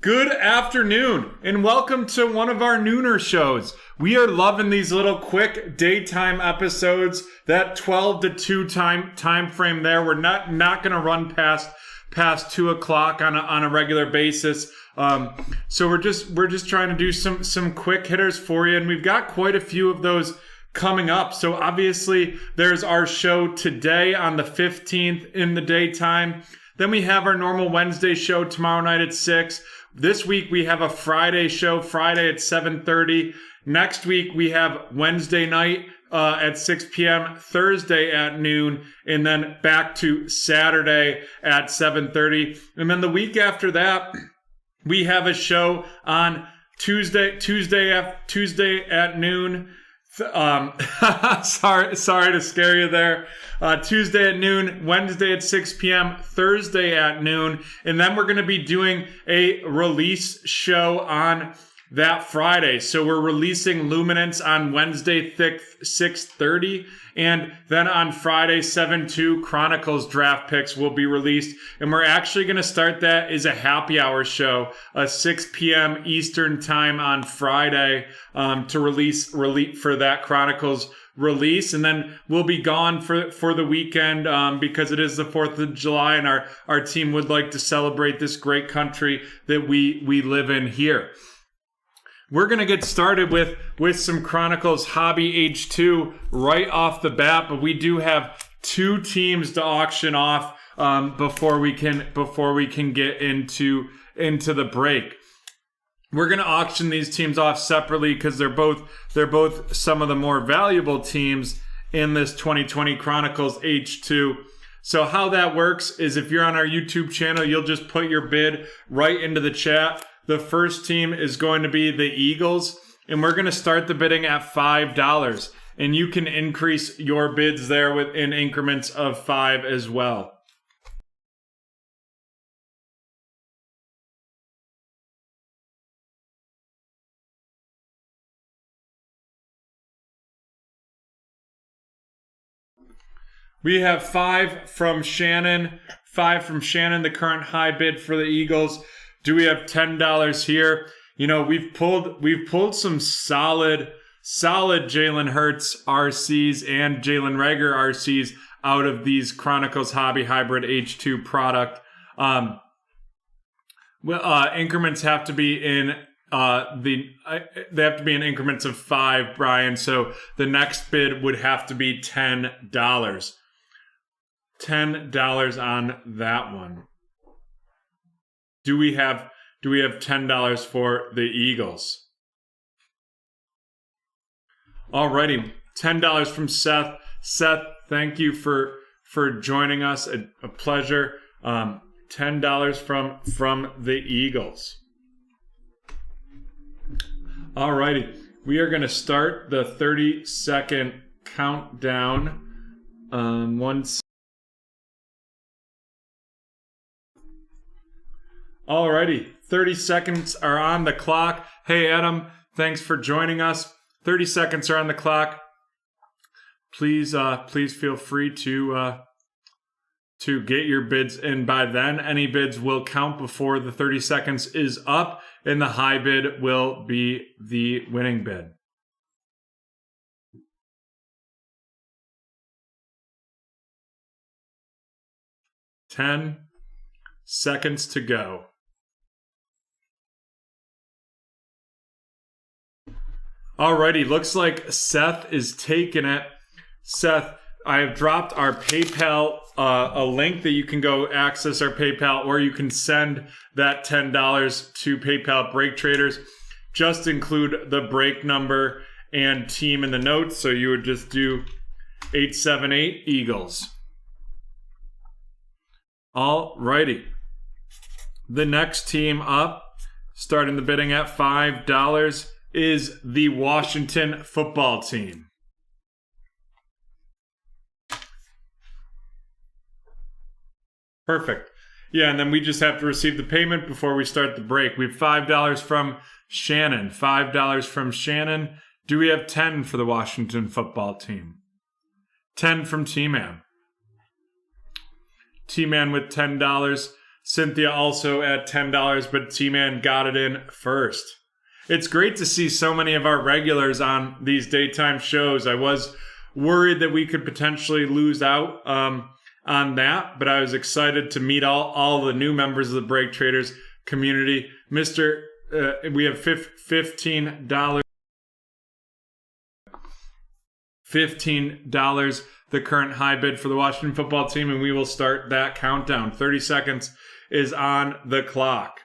Good afternoon, and welcome to one of our nooner shows. We are loving these little quick daytime episodes, that 12 to 2 time frame there. We're not going to run past 2 o'clock on a regular basis. So we're just trying to do some quick hitters for you, and we've got quite a few of those coming up. So obviously there's our show today on the 15th in the daytime. Then we have our normal Wednesday show tomorrow night at 6. This week we have a Friday show, Friday at 7:30. Next week we have Wednesday night at 6 p.m., Thursday at noon, and then back to Saturday at 7:30. And then the week after that, we have a show on Tuesday at noon. Sorry to scare you there. Tuesday at noon, Wednesday at 6 p.m., Thursday at noon, and then we're going to be doing a release show on that Friday. So we're releasing Luminance on Wednesday 6:30, and then on Friday 7/2 Chronicles draft picks will be released, and we're actually going to start that as a happy hour show, 6 p.m. Eastern time on Friday, to release for that Chronicles release, and then we'll be gone for the weekend because it is the 4th of July, and our team would like to celebrate this great country that we live in here. We're going to get started with some Chronicles Hobby H2 right off the bat, but we do have 2 teams to auction off before we can get into the break. We're going to auction these teams off separately because they're both some of the more valuable teams in this 2020 Chronicles H2. So how that works is if you're on our YouTube channel, you'll just put your bid right into the chat. The first team is going to be the Eagles, and we're going to start the bidding at $5. And you can increase your bids there in increments of 5 as well. We have 5 from Shannon. 5 from Shannon, the current high bid for the Eagles. Do we have $10 here? You know, we've pulled some solid Jalen Hurts RCs and Jalen Reagor RCs out of these Chronicles Hobby Hybrid H2 product. Increments have to be in they have to be in increments of 5, Brian. So the next bid would have to be $10. $10 on that one. Do we have $10 for the Eagles? Alrighty, $10 from Seth. Seth, thank you for joining us. A pleasure. $10 from the Eagles. Alrighty, we are going to start the 30-second countdown. Alrighty, 30 seconds are on the clock. Hey, Adam, thanks for joining us. 30 seconds are on the clock. Please feel free to get your bids in by then. Any bids will count before the 30 seconds is up, and the high bid will be the winning bid. $10 seconds to go. Alrighty, looks like Seth is taking it. Seth, I have dropped our PayPal, a link that you can go access our PayPal, or you can send that $10 to PayPal BreakTraders. Just include the break number and team in the notes. So you would just do 878 Eagles. Alrighty. The next team up, starting the bidding at $5, is the Washington football team. Perfect. Yeah, and then we just have to receive the payment before we start the break. We have $5 from Shannon. $5 from Shannon. Do we have 10 for the Washington football team? 10 from T-Man. T-Man with $10. Cynthia also at $10, but T-Man got it in first. It's great to see so many of our regulars on these daytime shows. I was worried that we could potentially lose out on that, but I was excited to meet all the new members of the Break Traders community. We have $15. $15, the current high bid for the Washington football team, and we will start that countdown. 30 seconds is on the clock.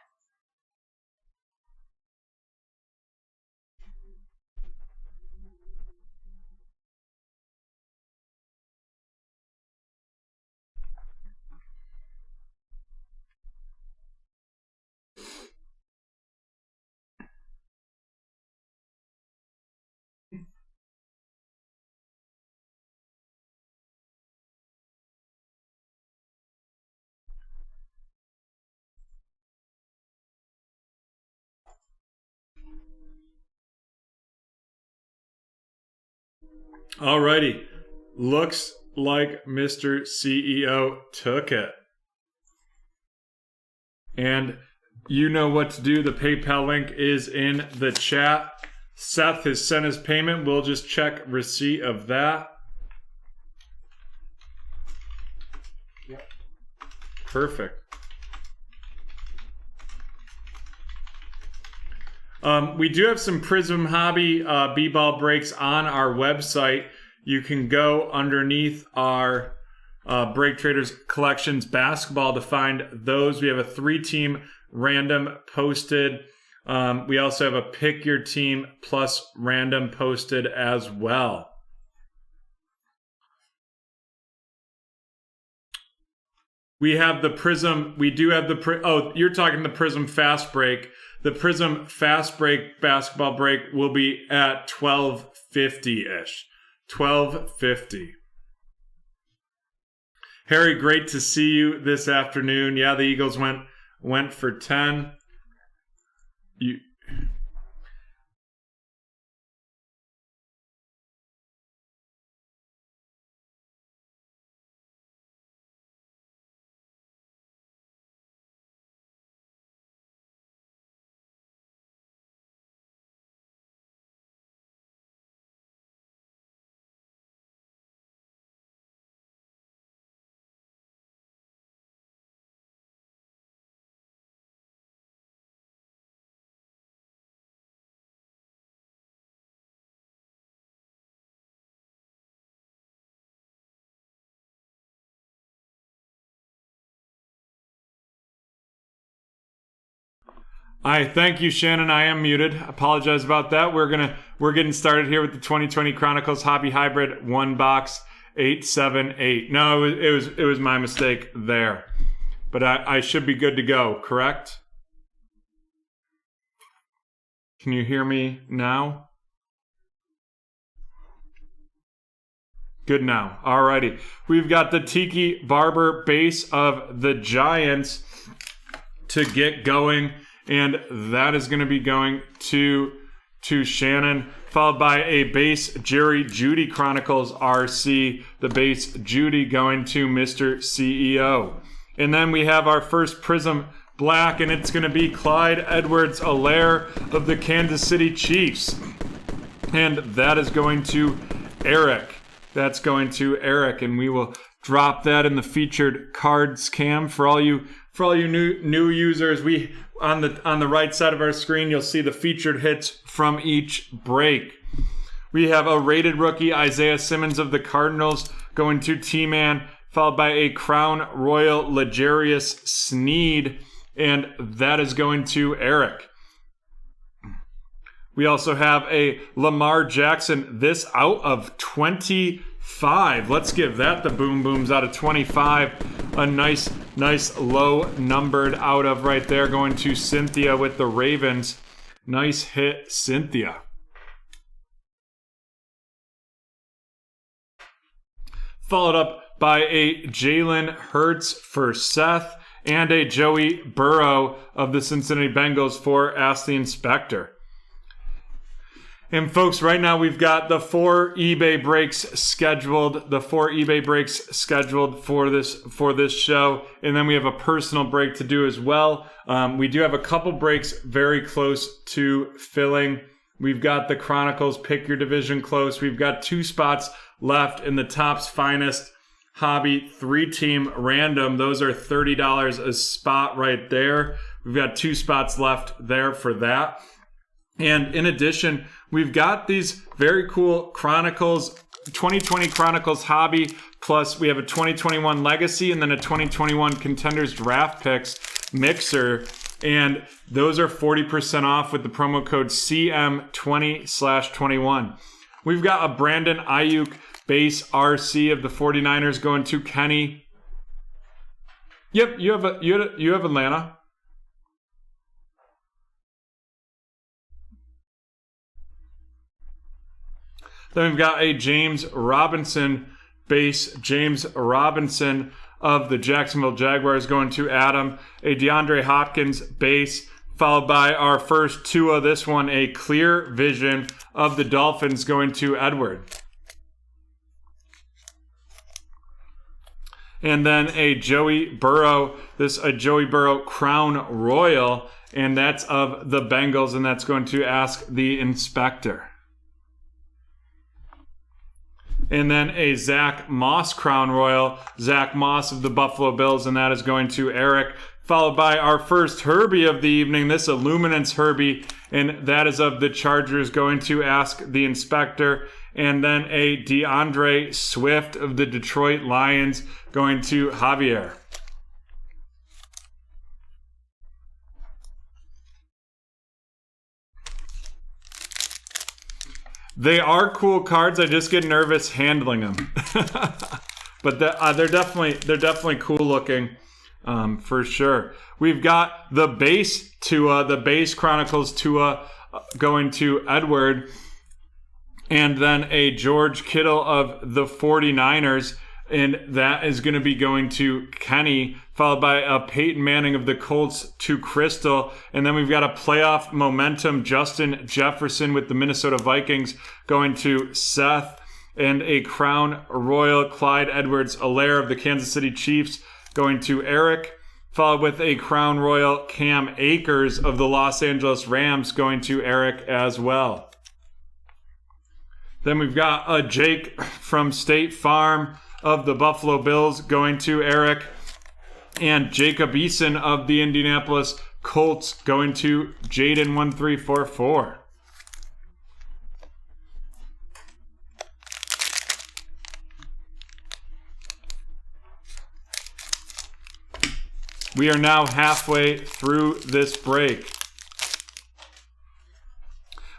Alrighty, looks like Mr. CEO took it. And you know what to do. The PayPal link is in the chat. Seth has sent his payment. We'll just check receipt of that. Yep. Perfect. We do have some Prism Hobby B-ball breaks on our website. You can go underneath our Break Traders Collections basketball to find those. We have a 3-team random posted. We also have a pick your team plus random posted as well. We have the Prism. We do have the you're talking the Prism Fast Break. The Prism Fast Break basketball break will be at 12:50-ish. 12:50. Harry, great to see you this afternoon. Yeah, the Eagles went for 10. I thank you, Shannon. I am muted. Apologize about that. We're getting started here with the 2020 Chronicles Hobby Hybrid 1 box 878. No, it was my mistake there, but I should be good to go. Correct? Can you hear me now? Good now. Alrighty. We've got the Tiki Barber base of the Giants to get going. And that is going to be going to Shannon, followed by a base Jerry Judy Chronicles RC, the base Judy going to Mr. CEO. And then we have our first Prism Black, and it's going to be Clyde Edwards-Helaire of the Kansas City Chiefs. And that is going to Eric. That's going to Eric, and we will drop that in the featured cards cam for all you new users. We on the right side of our screen, you'll see the featured hits from each break. We have a rated rookie, Isaiah Simmons of the Cardinals, going to T-Man, followed by a Crown Royal Legarius Sneed, and that is going to Eric. We also have a Lamar Jackson, this out of 25. Let's give that the boom booms out of 25. A nice low numbered out of right there, going to Cynthia with the Ravens. Nice hit, Cynthia. Followed up by a Jalen Hurts for Seth and a Joey Burrow of the Cincinnati Bengals for Ask the Inspector. And folks, right now we've got the 4 eBay breaks scheduled. The 4 eBay breaks scheduled for this show, and then we have a personal break to do as well. We do have a couple breaks very close to filling. We've got the Chronicles Pick Your Division close. We've got 2 spots left in the Topps Finest Hobby 3-team random. Those are $30 a spot right there. We've got 2 spots left there for that. And in addition, we've got these very cool Chronicles, 2020 Chronicles Hobby, plus we have a 2021 Legacy and then a 2021 Contenders Draft Picks mixer. And those are 40% off with the promo code CM20/21. We've got a Brandon Ayuk base RC of the 49ers going to Kenny. Yep, you have Atlanta. Then we've got a James Robinson base, James Robinson of the Jacksonville Jaguars going to Adam. A DeAndre Hopkins base, followed by our first Tua, this one a clear vision of the Dolphins going to Edward. And then a Joey Burrow, a Joey Burrow Crown Royal, and that's of the Bengals, and that's going to Ask the Inspector. And then a Zach Moss Crown Royal, Zach Moss of the Buffalo Bills, and that is going to Eric, followed by our first Herbie of the evening, this Illuminance Herbie, and that is of the Chargers going to Ask the Inspector. And then a DeAndre Swift of the Detroit Lions going to Javier. They are cool cards. I just get nervous handling them, but they're definitely cool looking, for sure. We've got the base Tua, the base Chronicles Tua going to Edward, and then a George Kittle of the 49ers, and that is going to be going to Kenny, followed by a Peyton Manning of the Colts to Crystal. And then we've got a playoff momentum Justin Jefferson with the Minnesota Vikings going to Seth, and a Crown Royal Clyde Edwards-Helaire of the Kansas City Chiefs going to Eric, followed with a Crown Royal Cam Akers of the Los Angeles Rams going to Eric as well. Then we've got a Jake from State Farm of the Buffalo Bills going to Eric, and Jacob Eason of the Indianapolis Colts going to Jaden1344. We are now halfway through this break.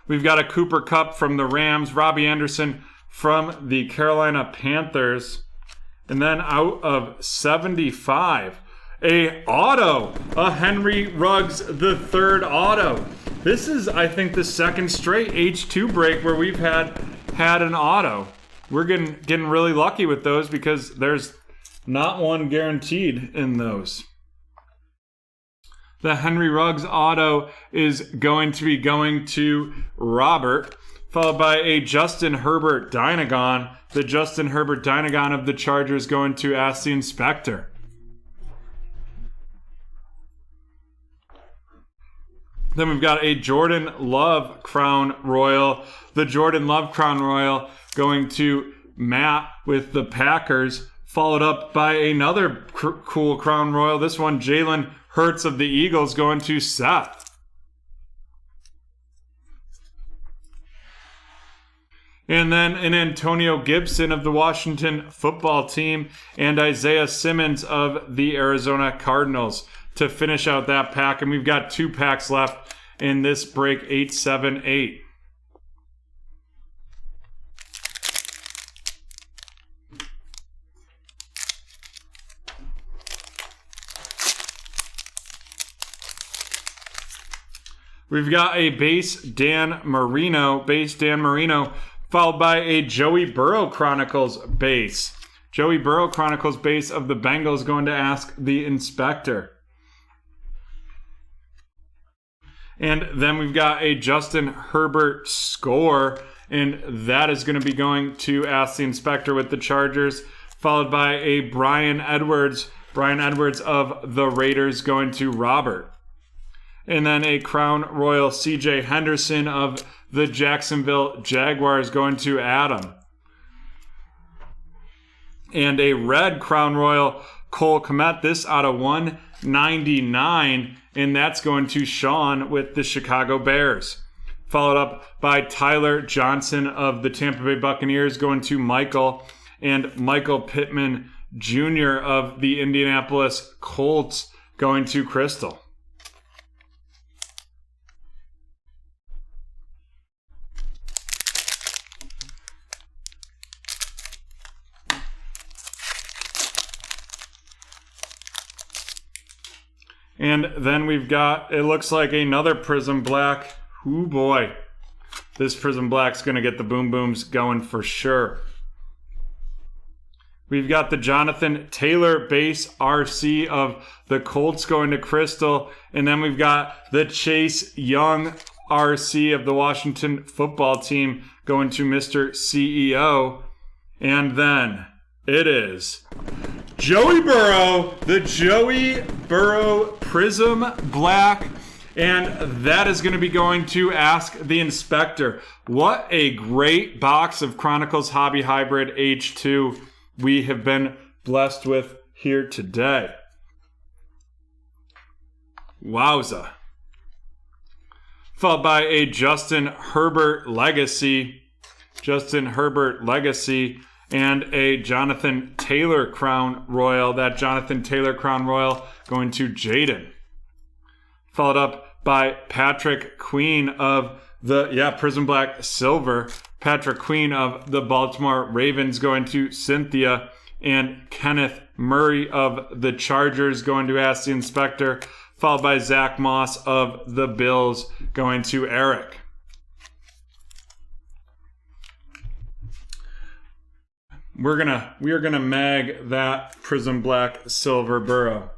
We've got a Cooper Kupp from the Rams, Robbie Anderson from the Carolina Panthers, and then out of 75, a Henry Ruggs the third auto. This is, I think, the second straight H2 break where we've had an auto. We're getting really lucky with those because there's not one guaranteed in those. The Henry Ruggs auto is going to be going to Robert, followed by a Justin Herbert Dynagon. The Justin Herbert Dynagon of the Chargers going to Ask the Inspector. Then we've got a Jordan Love Crown Royal. The Jordan Love Crown Royal going to Matt with the Packers, followed up by another cool Crown Royal. This one, Jalen Hurts of the Eagles going to Seth. And then an Antonio Gibson of the Washington Football Team and Isaiah Simmons of the Arizona Cardinals to finish out that pack. And we've got 2 packs left in this break, 878. We've got a base Dan Marino, followed by a Joey Burrow Chronicles base. Joey Burrow Chronicles base of the Bengals going to Ask the Inspector. And then we've got a Justin Herbert score, and that is going to be going to Ask the Inspector with the Chargers, followed by a Brian Edwards of the Raiders going to Robert. And then a Crown Royal CJ Henderson of the Jacksonville Jaguars going to Adam. And a red Crown Royal Cole Kmet, this out of 199, and that's going to Sean with the Chicago Bears. Followed up by Tyler Johnson of the Tampa Bay Buccaneers going to Michael, and Michael Pittman Jr. of the Indianapolis Colts going to Crystal. And then we've got, it looks like another Prism Black. Ooh boy. This Prism Black's going to get the boom booms going for sure. We've got the Jonathan Taylor base RC of the Colts going to Crystal. And then we've got the Chase Young RC of the Washington football team going to Mr. CEO. And then it is Joey Burrow, the Joey Burrow Prism Black, and that is going to be going to Ask the Inspector. What a great box of Chronicles Hobby Hybrid H2 we have been blessed with here today. Wowza. Followed by a Justin Herbert Legacy. And a Jonathan Taylor Crown Royal. That Jonathan Taylor Crown Royal going to Jaden. Followed up by Patrick Queen of the, Prism Black Silver. Patrick Queen of the Baltimore Ravens going to Cynthia. And Kenneth Murray of the Chargers going to Ask the Inspector. Followed by Zach Moss of the Bills going to Eric. We are gonna mag that Prism Black Silver Burrow.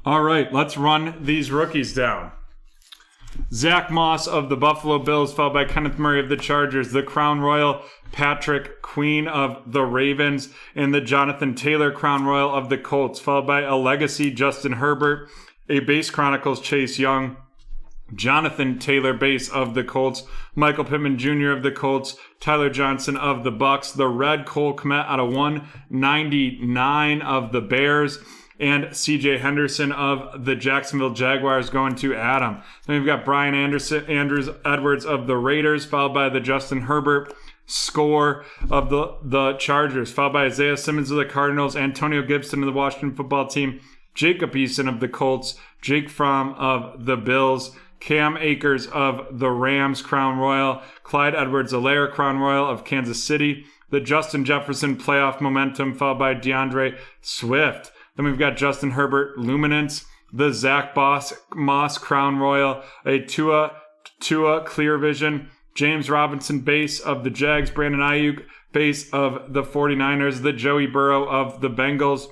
All right, let's run these rookies down. Zach Moss of the Buffalo Bills, followed by Kenneth Murray of the Chargers, the Crown Royal Patrick Queen of the Ravens, and the Jonathan Taylor Crown Royal of the Colts, followed by a Legacy Justin Herbert, a Base Chronicles Chase Young, Jonathan Taylor base of the Colts, Michael Pittman Jr. of the Colts, Tyler Johnson of the Bucks, the red Cole Kmet out of 199 of the Bears, and CJ Henderson of the Jacksonville Jaguars going to Adam. Then we've got Brian Andrews Edwards of the Raiders, followed by the Justin Herbert score of the Chargers, followed by Isaiah Simmons of the Cardinals, Antonio Gibson of the Washington football team, Jacob Eason of the Colts, Jake Fromm of the Bills, Cam Akers of the Rams Crown Royal, Clyde Edwards-Helaire Crown Royal of Kansas City, the Justin Jefferson playoff momentum, followed by DeAndre Swift. Then we've got Justin Herbert Luminance, the Zach Moss Crown Royal, a Tua Clear Vision, James Robinson base of the Jags, Brandon Ayuk base of the 49ers, the Joey Burrow of the Bengals,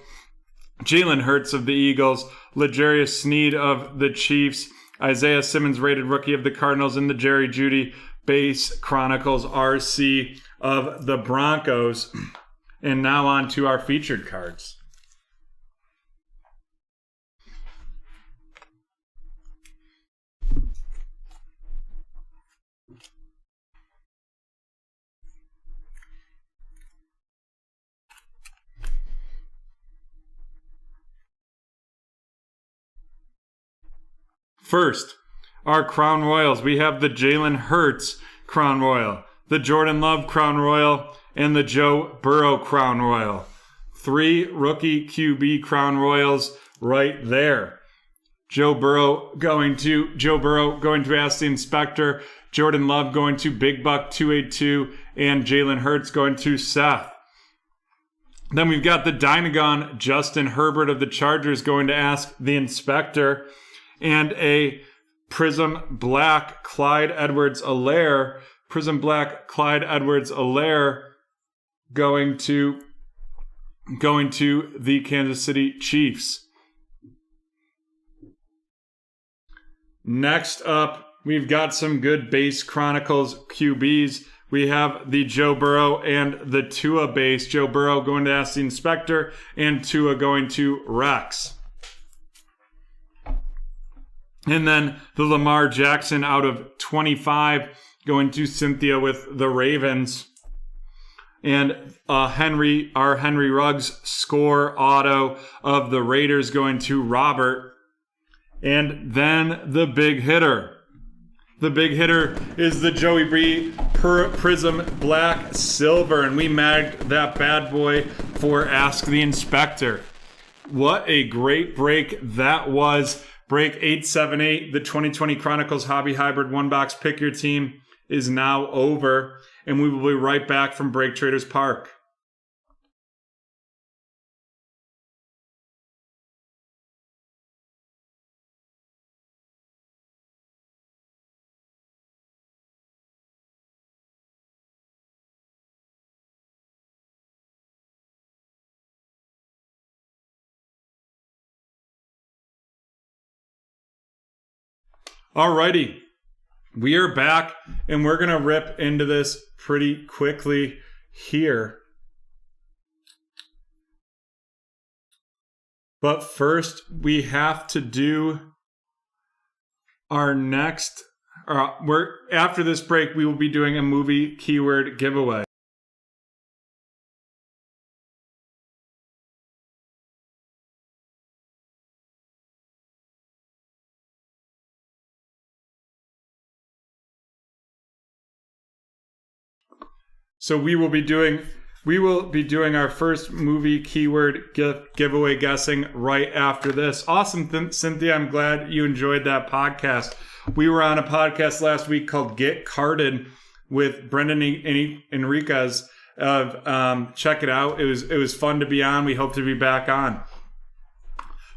Jalen Hurts of the Eagles, L'Jarius Sneed of the Chiefs, Isaiah Simmons rated rookie of the Cardinals, and the Jerry Jeudy base Chronicles RC of the Broncos. And now on to our featured cards. First, our Crown Royals. We have the Jalen Hurts Crown Royal, the Jordan Love Crown Royal, and the Joe Burrow Crown Royal. 3 rookie QB Crown Royals right there. Joe Burrow going to Ask the Inspector, Jordan Love going to Big Buck 282, and Jalen Hurts going to Seth. Then we've got the Dynagon Justin Herbert of the Chargers going to Ask the Inspector, and a Prism Black Clyde Edwards-Helaire Prism Black Clyde Edwards-Helaire going to the Kansas City Chiefs. Next up, we've got some good base Chronicles QBs. We have the Joe Burrow and the Tua base. Joe Burrow going to Ask the Inspector and Tua going to Rex. And then the Lamar Jackson out of 25 going to Cynthia with the Ravens. And our Henry Ruggs score auto of the Raiders going to Robert. And then the big hitter. The big hitter is the Joey Bree Prism Black Silver. And we magged that bad boy for Ask the Inspector. What a great break that was. Break 878, the 2020 Chronicles Hobby Hybrid One Box Pick Your Team is now over. And we will be right back from BreakTraders Park. Alrighty, we are back and we're going to rip into this pretty quickly here. But first, we have to do our next, after this break, we will be doing a movie keyword giveaway. So we will be doing our first movie keyword giveaway guessing right after this. Awesome, Cynthia. I'm glad you enjoyed that podcast. We were on a podcast last week called Get Carded with Brendan Enriquez. Check it out. It was fun to be on. We hope to be back on.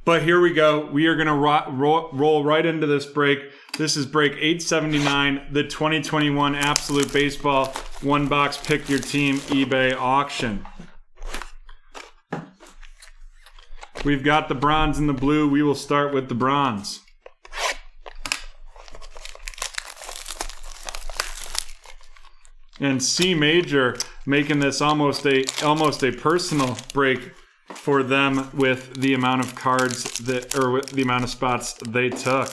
But here we go. We are going to roll right into this break. This is break 879, the 2021 Absolute Baseball One Box Pick Your Team eBay auction. We've got the bronze and the blue. We will start with the bronze. And C Major making this almost a personal break for them with the amount of cards with the amount of spots they took.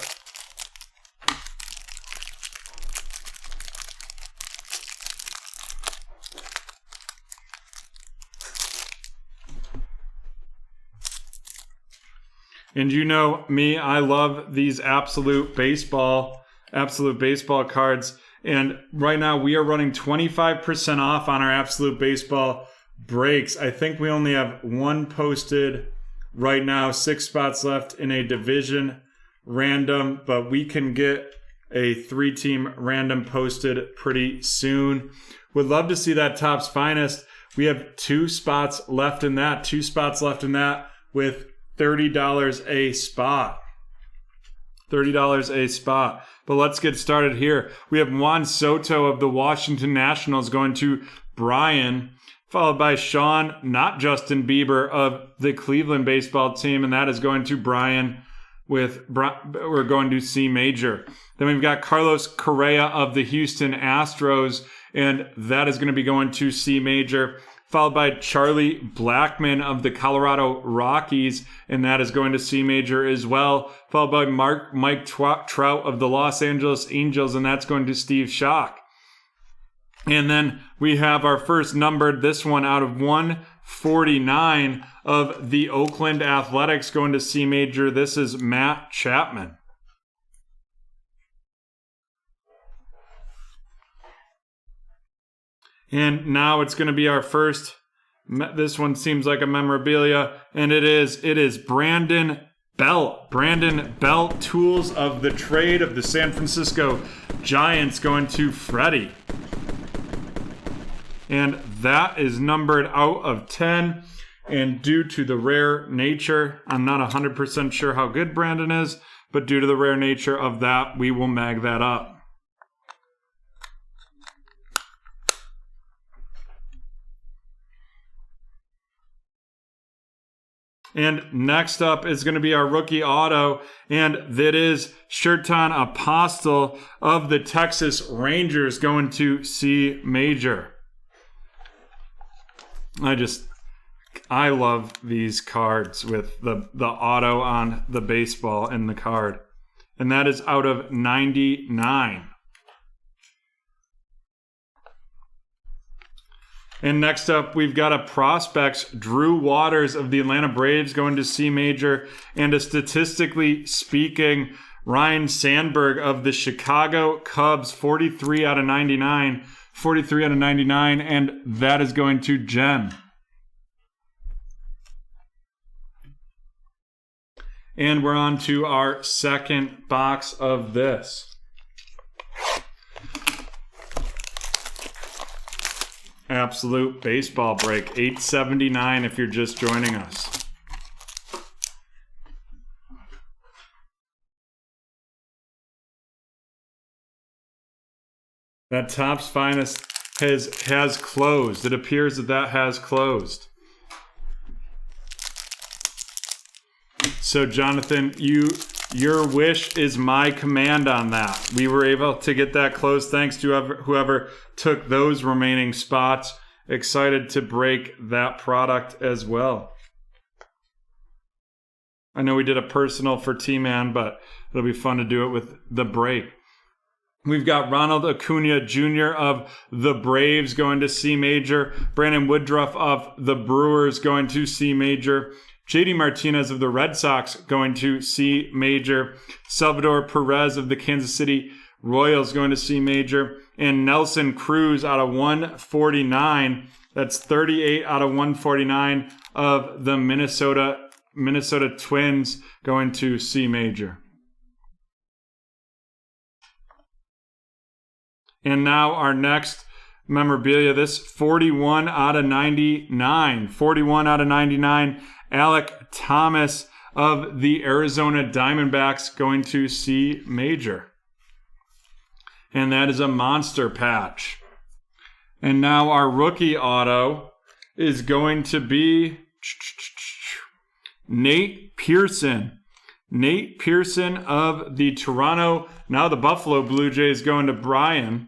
And you know me, I love these absolute baseball cards. And right now we are running 25% off on our Absolute Baseball breaks. I think we only have one posted right now, 6 spots left in a division random, but we can get a 3-team random posted pretty soon. Would love to see that Topps Finest. We have 2 spots left in that, with $30 a spot. $30 a spot. But let's get started here. We have Juan Soto of the Washington Nationals going to Brian, followed by Sean, not Justin Bieber, of the Cleveland baseball team, and that is going to Brian. We're going to C Major. Then we've got Carlos Correa of the Houston Astros, and that is going to be going to C Major, followed by Charlie Blackmon of the Colorado Rockies, and that is going to C Major as well, followed by Mike Trout of the Los Angeles Angels, and that's going to Steve Schock. And then we have our first numbered, this one out of 149 of the Oakland Athletics going to C Major. This is Matt Chapman. And now it's going to be our first. This one seems like a memorabilia, and it is Brandon Belt. Brandon Belt, tools of the trade of the San Francisco Giants going to Freddie. And that is numbered out of 10. And due to the rare nature, I'm not 100% sure how good Brandon is, but due to the rare nature of that, we will mag that up. And next up is going to be our rookie auto, and that is Shirton Apostle of the Texas Rangers going to C Major. I love these cards with the auto on the baseball and the card. And that is out of 99. And next up, we've got a prospects, Drew Waters of the Atlanta Braves going to C Major, and a statistically speaking, Ryan Sandberg of the Chicago Cubs, 43 out of 99. 43 out of 99, and that is going to Jen. And we're on to our second box of this. Absolute baseball break, $8.79 if you're just joining us. That Topps Finest has closed. It appears that has closed. So Jonathan, your wish is my command on that. We were able to get that closed thanks to whoever took those remaining spots. Excited to break that product as well. I know we did a personal for T-Man, but it'll be fun to do it with the break. We've got Ronald Acuna Jr. of the Braves going to C Major. Brandon Woodruff of the Brewers going to C Major. JD Martinez of the Red Sox going to C Major. Salvador Perez of the Kansas City Royals going to C Major. And Nelson Cruz out of 149. That's 38 out of 149 of the Minnesota Twins going to C Major. And now our next memorabilia, this 41 out of 99. 41 out of 99. Alek Thomas of the Arizona Diamondbacks going to C Major. And that is a monster patch. And now our rookie auto is going to be Nate Pearson. Nate Pearson of the Toronto, now the Buffalo Blue Jays going to Brian.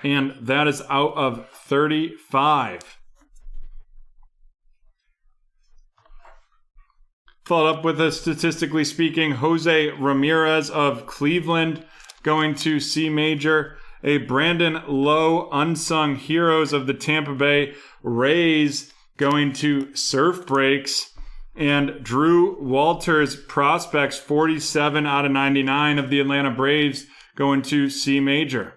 And that is out of 35. Followed up with a statistically speaking Jose Ramirez of Cleveland going to C Major. A Brandon Lowe Unsung Heroes of the Tampa Bay Rays going to Surf Breaks. And Drew Walters Prospects 47 out of 99 of the Atlanta Braves going to C Major.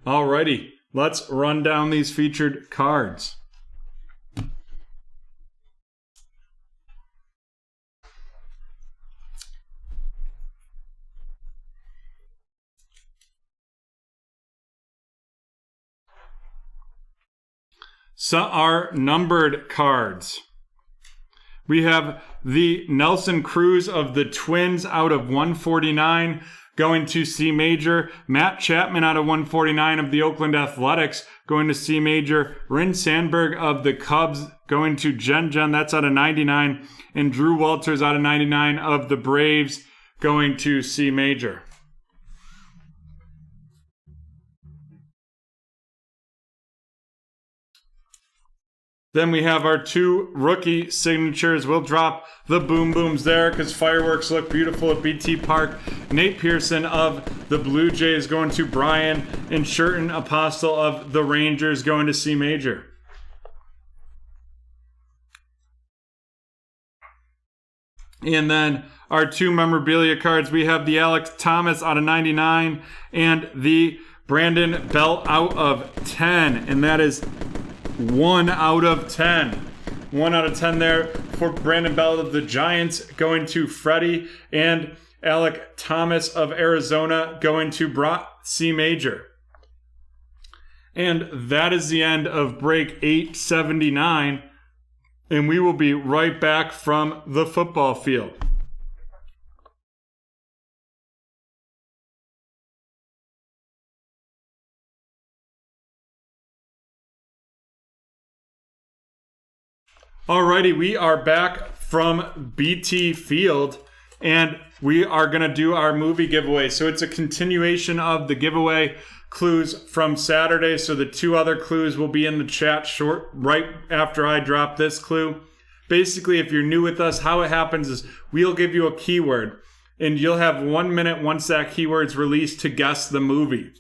Alrighty, let's run down these featured cards. So our numbered cards. We have the Nelson Cruz of the Twins out of 149 going to C Major. Matt Chapman out of 149 of the Oakland Athletics going to C Major. Ryn Sandberg of the Cubs going to Gen. That's out of 99. And Drew Walters out of 99 of the Braves going to C Major. Then we have our two rookie signatures. We'll drop the boom booms there because fireworks look beautiful at BT Park. Nate Pearson of the Blue Jays going to Brian, and Shirton Apostle of the Rangers going to C Major. And then our two memorabilia cards, we have the Alek Thomas out of 99 and the Brandon Belt out of 10. And that is 1 out of 10. 1 out of 10 there for Brandon Belt of the Giants going to Freddie, and Alek Thomas of Arizona going to C Major. And that is the end of break 879, and we will be right back from the football field. Alrighty, we are back from BT Field, and we are going to do our movie giveaway. So it's a continuation of the giveaway clues from Saturday. So the two other clues will be in the chat right after I drop this clue. Basically, if you're new with us, how it happens is we'll give you a keyword, and you'll have 1 minute once that keyword's released to guess the movie.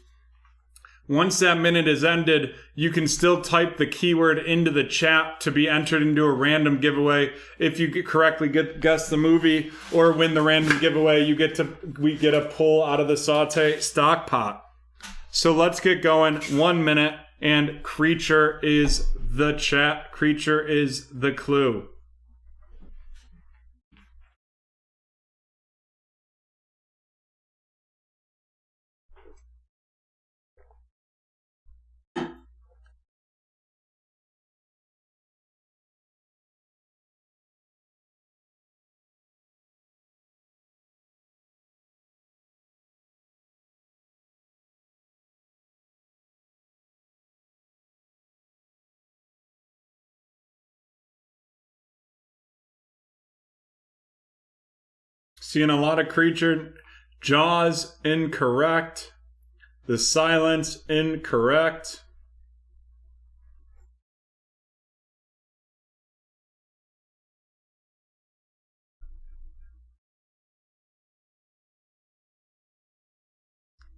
Once that minute is ended, you can still type the keyword into the chat to be entered into a random giveaway. If you correctly guess the movie or win the random giveaway, we get a pull out of the Saute stock pot. So let's get going. 1 minute, and creature is the chat. Creature is the clue. Seeing a lot of creature. Jaws, incorrect. The Silence, incorrect.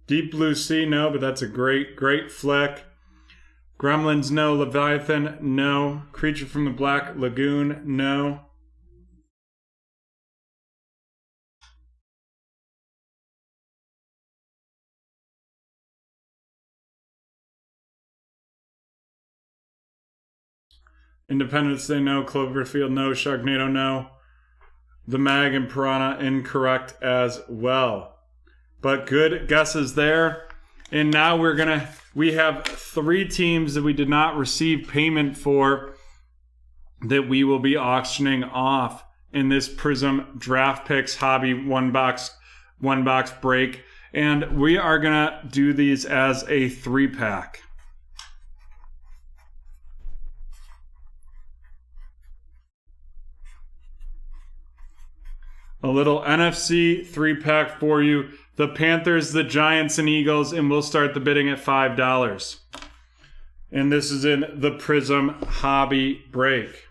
Deep Blue Sea, no, but that's a great flick. Gremlins, no. Leviathan, no. Creature from the Black Lagoon, no. Independence Day, no. Cloverfield, no. Sharknado, no. The Mag and Piranha, incorrect as well. But good guesses there. And now we have 3 teams that we did not receive payment for that we will be auctioning off in this Prism Draft Picks Hobby one box break. And we are gonna do these as a 3-pack. A little NFC 3-pack for you. The Panthers, the Giants, and Eagles, and we'll start the bidding at $5. And this is in the Prism Hobby Break.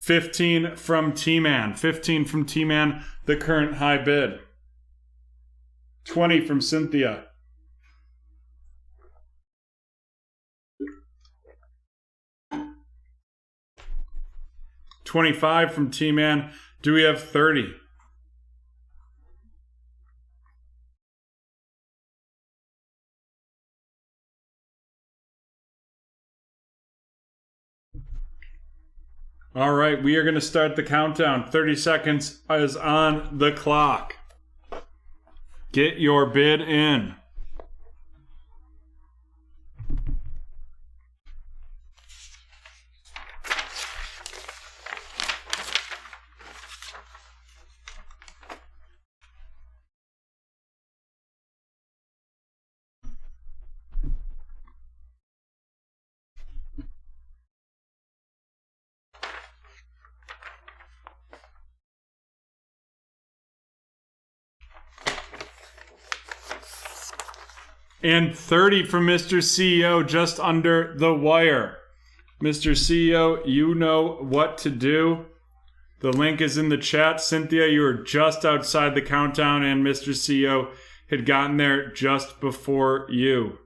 $15 from T-Man. $15 from T-Man, the current high bid. $20 from Cynthia. $25 from T-Man. Do we have 30? All right, we are going to start the countdown. 30 seconds is on the clock. Get your bid in. And 30 from Mr. CEO, just under the wire. Mr. CEO, you know what to do. The link is in the chat. Cynthia, you were just outside the countdown, and Mr. CEO had gotten there just before you.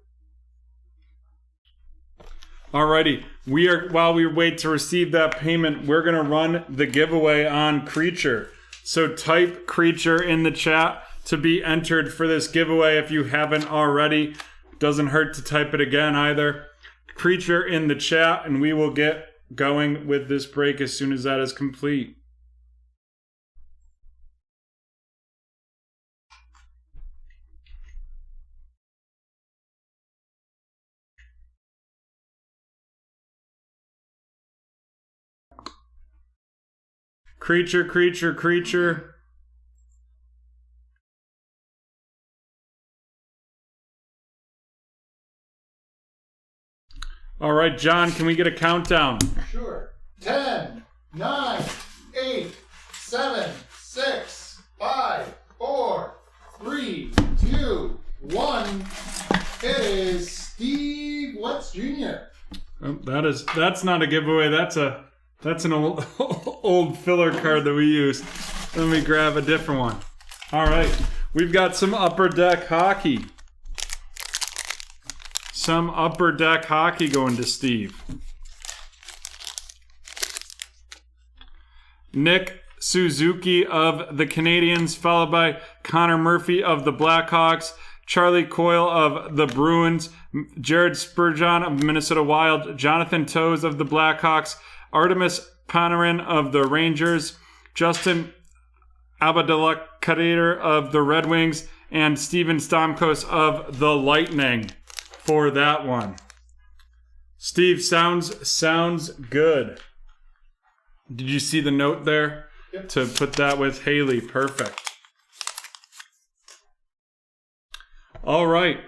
Alrighty, while we wait to receive that payment, we're going to run the giveaway on Creature. So type Creature in the chat to be entered for this giveaway if you haven't already. Doesn't hurt to type it again either. Creature in the chat, and we will get going with this break as soon as that is complete. Creature, creature, creature. All right, John, can we get a countdown? Sure. 10, 9, 8, 7, 6, 5, 4, 3, 2, 1. It is Steve Letts Jr. Oh, that's not a giveaway. That's an old old filler card that we used. Let me grab a different one. All right, we've got some Upper Deck hockey. Some Upper Deck hockey going to Steve. Nick Suzuki of the Canadiens, followed by Connor Murphy of the Blackhawks, Charlie Coyle of the Bruins, Jared Spurgeon of the Minnesota Wild, Jonathan Toews of the Blackhawks, Artemis Panarin of the Rangers, Justin Abdelkader of the Red Wings, and Steven Stamkos of the Lightning for that one. Steve, sounds good. Did you see the note there? Yep. To put that with Haley. Perfect. All right.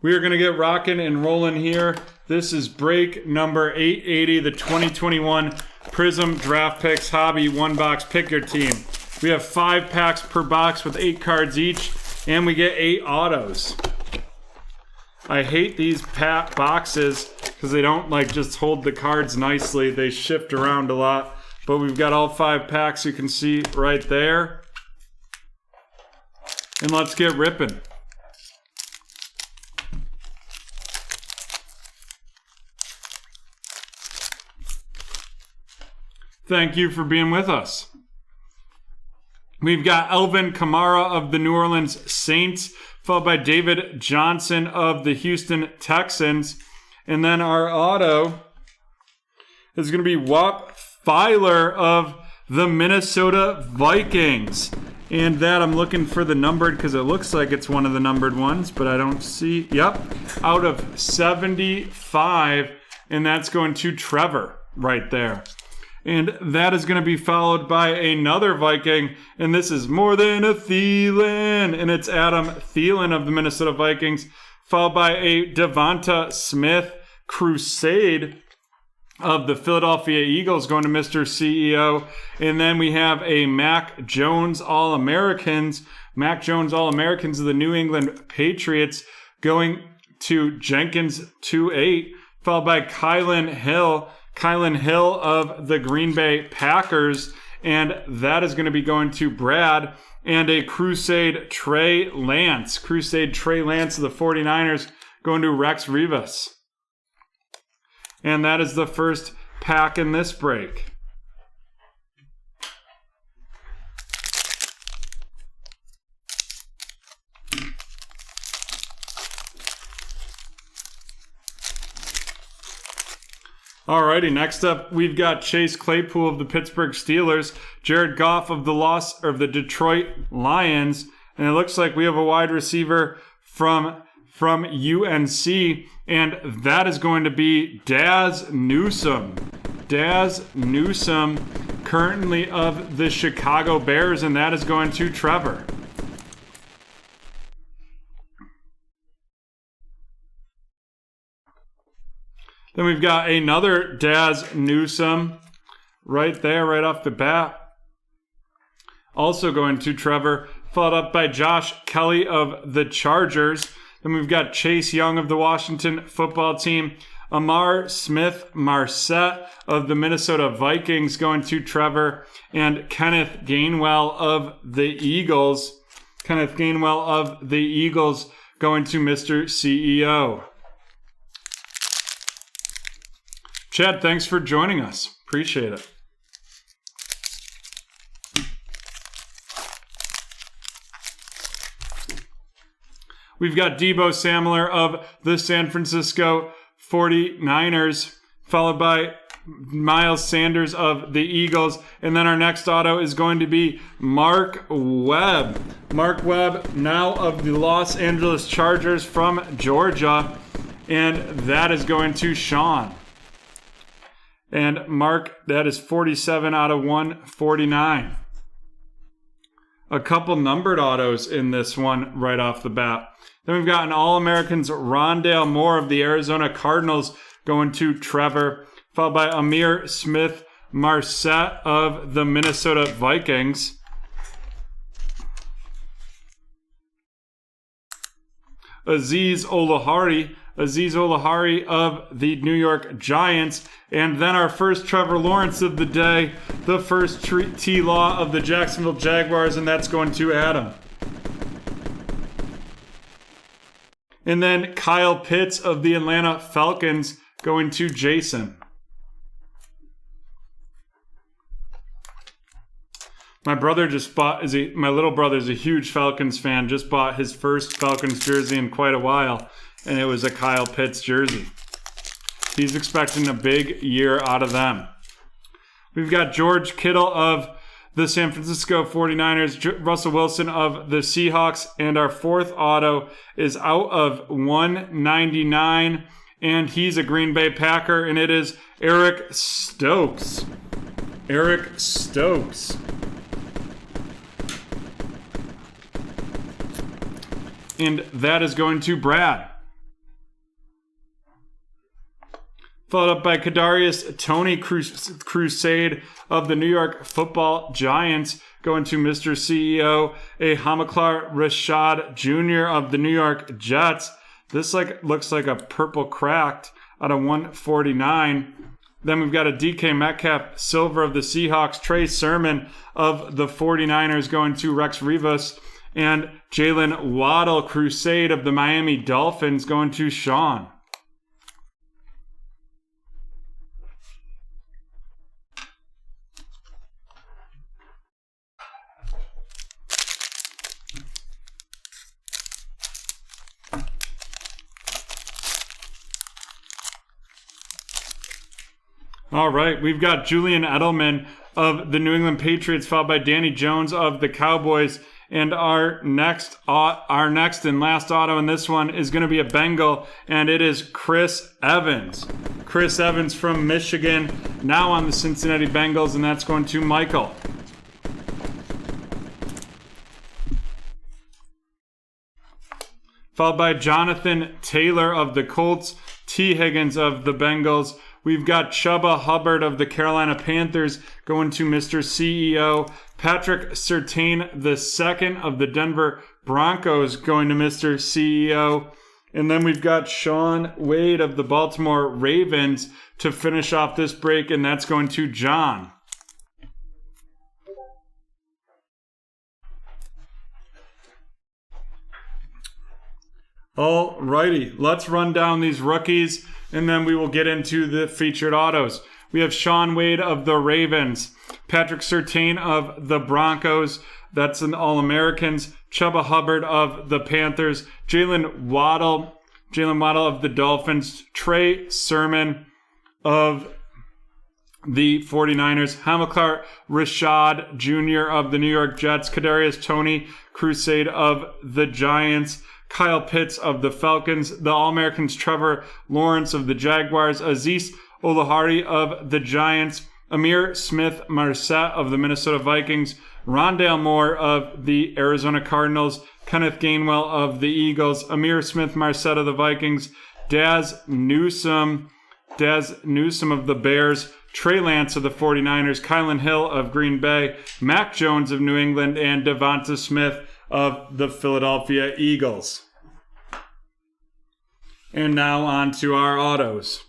We are going to get rocking and rolling here. This is break number 880, the 2021 Prism Draft Picks Hobby One Box Pick Your Team. We have 5 packs per box with 8 cards each, and we get 8 autos. I hate these boxes because they don't just hold the cards nicely. They shift around a lot. But we've got all 5 packs you can see right there. And let's get ripping. Thank you for being with us. We've got Alvin Kamara of the New Orleans Saints, followed by David Johnson of the Houston Texans. And then our auto is going to be Whop Filer of the Minnesota Vikings. And that I'm looking for the numbered because it looks like it's one of the numbered ones, but I don't see. Yep, out of 75. And that's going to Trevor right there. And that is going to be followed by another Viking. And this is More Than a Thielen. And it's Adam Thielen of the Minnesota Vikings, followed by a Devonta Smith Crusade of the Philadelphia Eagles going to Mr. CEO. And then we have a Mac Jones All-Americans. Mac Jones All-Americans of the New England Patriots going to Jenkins 2-8, followed by Kylan Hill of the Green Bay Packers. And that is going to be going to Brad. And a Crusade Trey Lance of the 49ers going to Rex Rivas. And that is the first pack in this break. Alrighty, next up we've got Chase Claypool of the Pittsburgh Steelers, Jared Goff of the Detroit Lions, and it looks like we have a wide receiver from UNC, and that is going to be Daz Newsome. Daz Newsome, currently of the Chicago Bears, and that is going to Trevor. Then we've got another Daz Newsome right there, right off the bat. Also going to Trevor, followed up by Josh Kelly of the Chargers. Then we've got Chase Young of the Washington Football Team, Amar Smith Marset of the Minnesota Vikings going to Trevor, and Kenneth Gainwell of the Eagles. Kenneth Gainwell of the Eagles going to Mr. CEO. Chad, thanks for joining us. Appreciate it. We've got Deebo Samuel of the San Francisco 49ers, followed by Miles Sanders of the Eagles. And then our next auto is going to be Mark Webb. Mark Webb, now of the Los Angeles Chargers from Georgia. And that is going to Sean. And Mark, that is 47 out of 149. A couple numbered autos in this one right off the bat. Then we've got an All-Americans Rondale Moore of the Arizona Cardinals going to Trevor, followed by Amir Smith Marset of the Minnesota Vikings. Aziz Olahari of the New York Giants. And then our first Trevor Lawrence of the day, the first T-Law of the Jacksonville Jaguars, and that's going to Adam. And then Kyle Pitts of the Atlanta Falcons going to Jason. My little brother's a huge Falcons fan, just bought his first Falcons jersey in quite a while, and it was a Kyle Pitts jersey. He's expecting a big year out of them. We've got George Kittle of the San Francisco 49ers, Russell Wilson of the Seahawks, and our fourth auto is out of 199, and he's a Green Bay Packer, and it is Eric Stokes. Eric Stokes. And that is going to Brad. Followed up by Kadarius Tony Crusade of the New York Football Giants, going to Mr. CEO, a Hamilcar Rashad Jr. of the New York Jets. This looks like a purple cracked out of 149. Then we've got a DK Metcalf Silver of the Seahawks, Trey Sermon of the 49ers going to Rex Rivas, and Jalen Waddle Crusade of the Miami Dolphins going to Sean. All right, we've got Julian Edelman of the New England Patriots, followed by Danny Jones of the Cowboys. And our next and last auto in this one is going to be a Bengal, and it is Chris Evans. Chris Evans from Michigan, now on the Cincinnati Bengals, and that's going to Michael. Followed by Jonathan Taylor of the Colts, T. Higgins of the Bengals. We've got Chuba Hubbard of the Carolina Panthers going to Mr. CEO. Patrick Surtain II of the Denver Broncos going to Mr. CEO. And then we've got Sean Wade of the Baltimore Ravens to finish off this break, and that's going to John. All righty, let's run down these rookies, and then we will get into the featured autos. We have Sean Wade of the Ravens, Patrick Surtain of the Broncos, that's an All-Americans, Chuba Hubbard of the Panthers, Jalen Waddle of the Dolphins, Trey Sermon of the 49ers, Hamilcar Rashad Jr. of the New York Jets, Kadarius Tony Crusade of the Giants, Kyle Pitts of the Falcons, the All-Americans Trevor Lawrence of the Jaguars, Aziz Olahari of the Giants, Amir Smith Marset of the Minnesota Vikings, Rondale Moore of the Arizona Cardinals, Kenneth Gainwell of the Eagles, Amir Smith Marset of the Vikings, Daz Newsome of the Bears, Trey Lance of the 49ers, Kylan Hill of Green Bay, Mac Jones of New England, and Devonta Smith of the Philadelphia Eagles. And now on to our autos.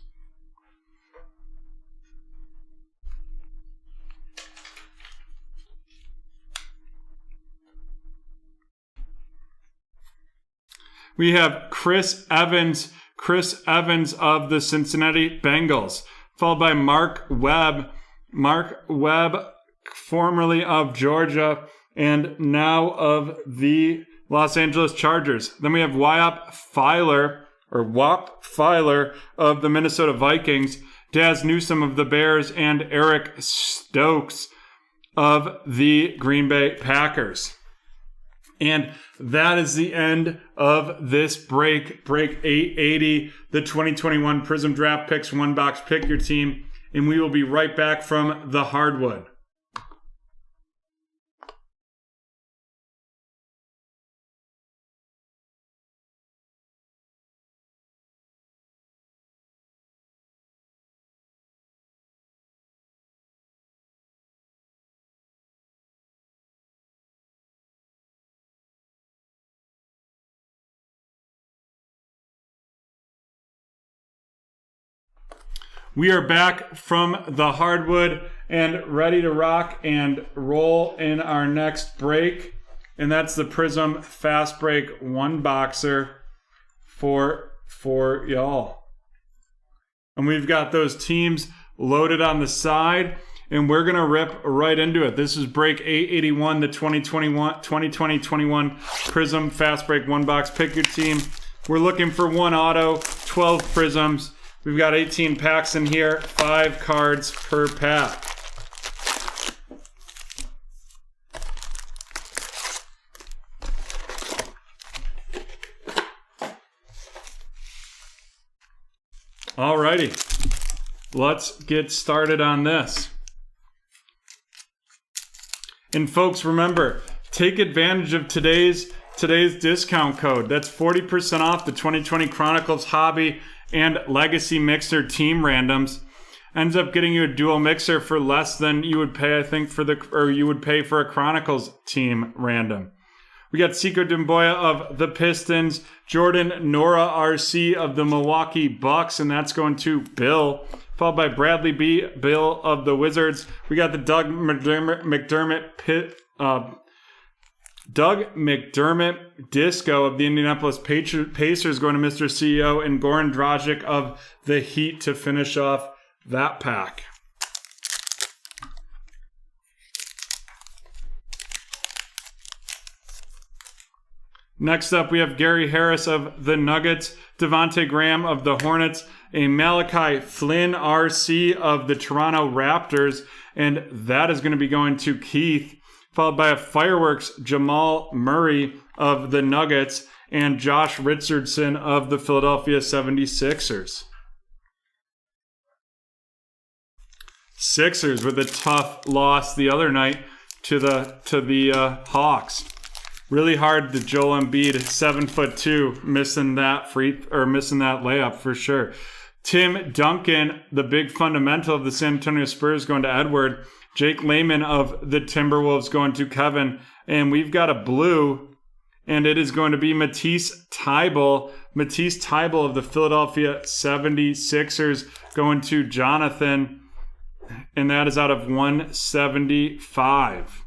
We have Chris Evans of the Cincinnati Bengals, followed by Mark Webb, formerly of Georgia and now of the Los Angeles Chargers. Then we have Wyatt Filer of the Minnesota Vikings, Daz Newsome of the Bears, and Eric Stokes of the Green Bay Packers. And that is the end of this break 880, the 2021 Prism Draft Picks One Box Pick Your Team. And we will be right back from the hardwood. We are back from the hardwood and ready to rock and roll in our next break. And that's the Prism Fast Break 1 boxer for y'all. And we've got those teams loaded on the side, and we're going to rip right into it. This is break 881, the 2020-21 Prism Fast Break 1 box. Pick your team. We're looking for 1 auto, 12 prisms. We've got 18 packs in here, 5 cards per pack. Alrighty, let's get started on this. And folks, remember, take advantage of today's discount code. That's 40% off the 2020 Chronicles Hobby and Legacy Mixer Team Randoms. Ends up getting you a dual mixer for less than you would pay, I think, you would pay for a Chronicles Team Random. We got Seiko Dumboya of the Pistons, Jordan Nora RC of the Milwaukee Bucks, and that's going to Bill, followed by Bradley B. Bill of the Wizards. We got the Doug McDermott Disco of the Indianapolis Pacers going to Mr. CEO, and Goran Dragic of the Heat to finish off that pack. Next up, we have Gary Harris of the Nuggets, Devontae Graham of the Hornets, a Malachi Flynn RC of the Toronto Raptors, and that is going to be going to Keith, followed by a Fireworks Jamal Murray of the Nuggets and Josh Richardson of the Philadelphia 76ers. Sixers with a tough loss the other night to the Hawks. Really hard to Joel Embiid, 7'2", missing that layup for sure. Tim Duncan, the big fundamental of the San Antonio Spurs, going to Edward. Jake Layman of the Timberwolves going to Kevin. And we've got a blue, and it is going to be Matisse Thybulle. Matisse Thybulle of the Philadelphia 76ers going to Jonathan. And that is out of 175.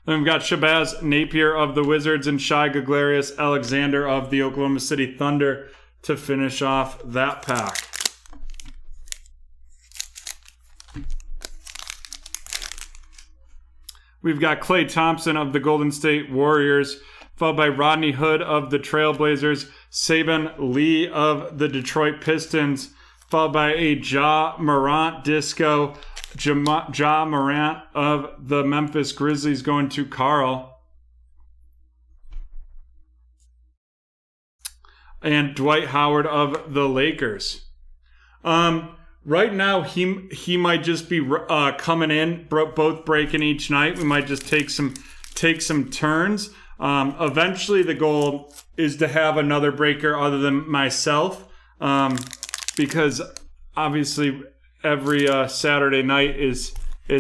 Then we've got Shabazz Napier of the Wizards and Shai Gilgeous-Alexander of the Oklahoma City Thunder to finish off that pack. We've got Klay Thompson of the Golden State Warriors, followed by Rodney Hood of the Trailblazers, Saban Lee of the Detroit Pistons, followed by a Ja Morant Disco, Ja Morant of the Memphis Grizzlies going to Carl. And Dwight Howard of the Lakers. Right now, he might just be coming in, both breaking each night. We might just take some turns. Eventually, the goal is to have another breaker other than myself, because obviously every Saturday night is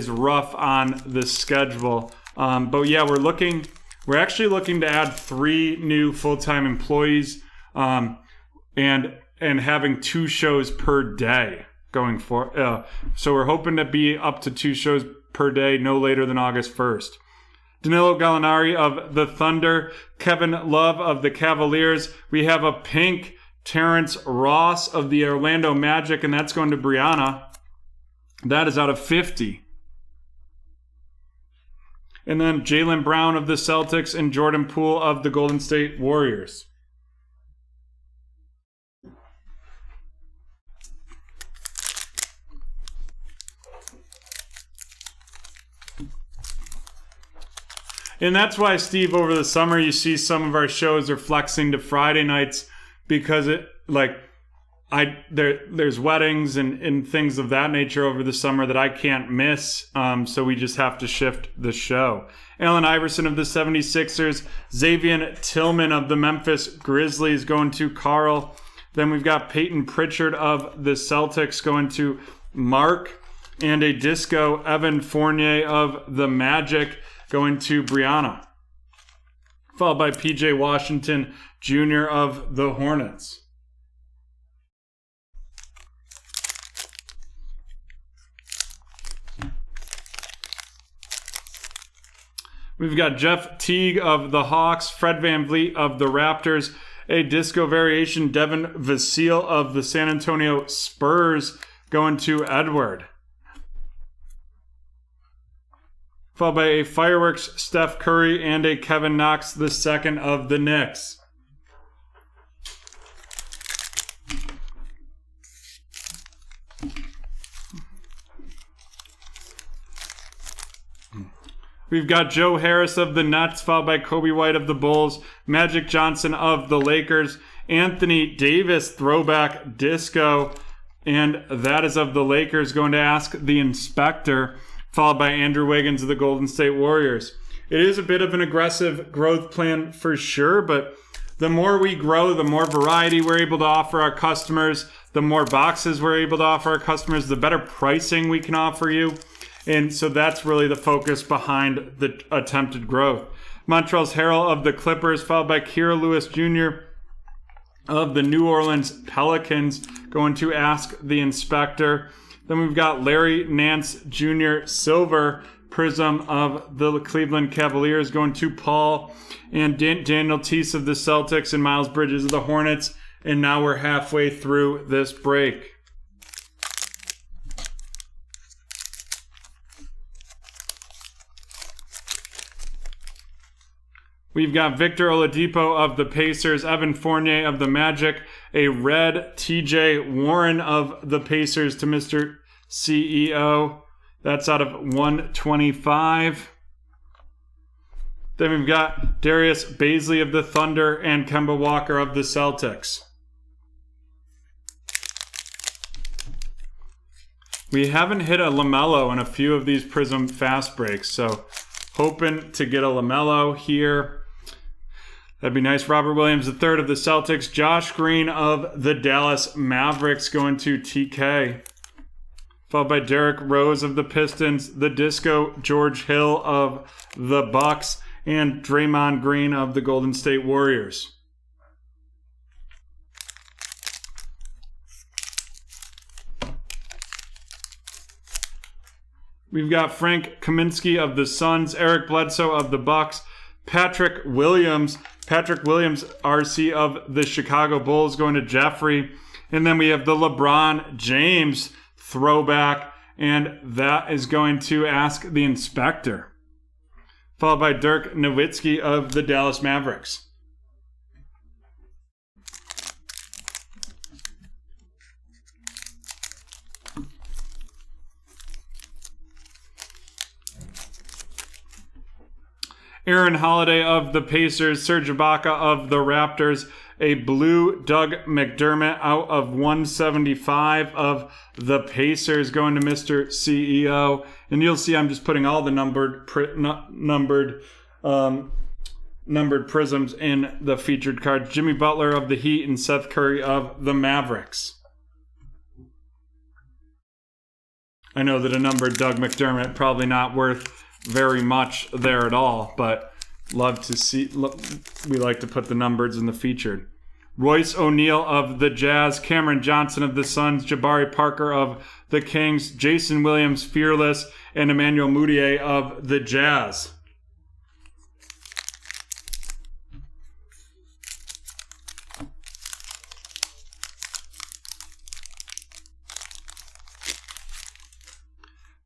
rough on the schedule. But yeah, we're actually looking to add 3 new full-time employees, and having 2 shows per day going for. So we're hoping to be up to 2 shows per day, no later than August 1st. Danilo Gallinari of the Thunder, Kevin Love of the Cavaliers. We have a pink Terrence Ross of the Orlando Magic, and that's going to Brianna. That is out of 50. And then Jaylen Brown of the Celtics and Jordan Poole of the Golden State Warriors. And that's why, Steve, over the summer, you see some of our shows are flexing to Friday nights, because there's weddings and things of that nature over the summer that I can't miss. So we just have to shift the show. Allen Iverson of the 76ers, Xavier Tillman of the Memphis Grizzlies going to Carl. Then we've got Peyton Pritchard of the Celtics going to Mark, and a disco Evan Fournier of the Magic going to Brianna, followed by PJ Washington Jr. of the Hornets. We've got Jeff Teague of the Hawks, Fred VanVleet of the Raptors, a disco variation, Devin Vassell of the San Antonio Spurs going to Edward. Followed by a fireworks, Steph Curry, and a Kevin Knox II of the Knicks. We've got Joe Harris of the Nets, followed by Kobe White of the Bulls, Magic Johnson of the Lakers, Anthony Davis throwback disco, and that is of the Lakers, going to Ask the Inspector, followed by Andrew Wiggins of the Golden State Warriors. It is a bit of an aggressive growth plan for sure, but the more we grow, the more variety we're able to offer our customers, the more boxes we're able to offer our customers, the better pricing we can offer you. And so that's really the focus behind the attempted growth. Montrezl Harrell of the Clippers, followed by Kira Lewis Jr. of the New Orleans Pelicans, going to Ask the Inspector. Then we've got Larry Nance Jr. Silver Prism of the Cleveland Cavaliers, going to Paul, and Daniel Teese of the Celtics, and Miles Bridges of the Hornets. And now we're halfway through this break. We've got Victor Oladipo of the Pacers, Evan Fournier of the Magic, a red TJ Warren of the Pacers to Mr. CEO. That's out of 125. Then we've got Darius Baisley of the Thunder and Kemba Walker of the Celtics. We haven't hit a LaMelo in a few of these Prism fast breaks, so hoping to get a LaMelo here. That'd be nice. Robert Williams III of the Celtics. Josh Green of the Dallas Mavericks going to TK. Followed by Derrick Rose of the Pistons. The Disco George Hill of the Bucks. And Draymond Green of the Golden State Warriors. We've got Frank Kaminsky of the Suns. Eric Bledsoe of the Bucks. Patrick Williams RC of the Chicago Bulls going to Jeffrey. And then we have the LeBron James throwback, and that is going to Ask the Inspector. Followed by Dirk Nowitzki of the Dallas Mavericks. Aaron Holiday of the Pacers, Serge Ibaka of the Raptors, a blue Doug McDermott out of 175 of the Pacers going to Mr. CEO. And you'll see I'm just putting all the numbered prisms in the featured cards. Jimmy Butler of the Heat and Seth Curry of the Mavericks. I know that a numbered Doug McDermott probably not worth very much there at all, but love to see. We like to put the numbers in the featured. Royce O'Neal of the Jazz, Cameron Johnson of the Suns, Jabari Parker of the Kings, Jason Williams, Fearless, and Emmanuel Mudiay of the Jazz.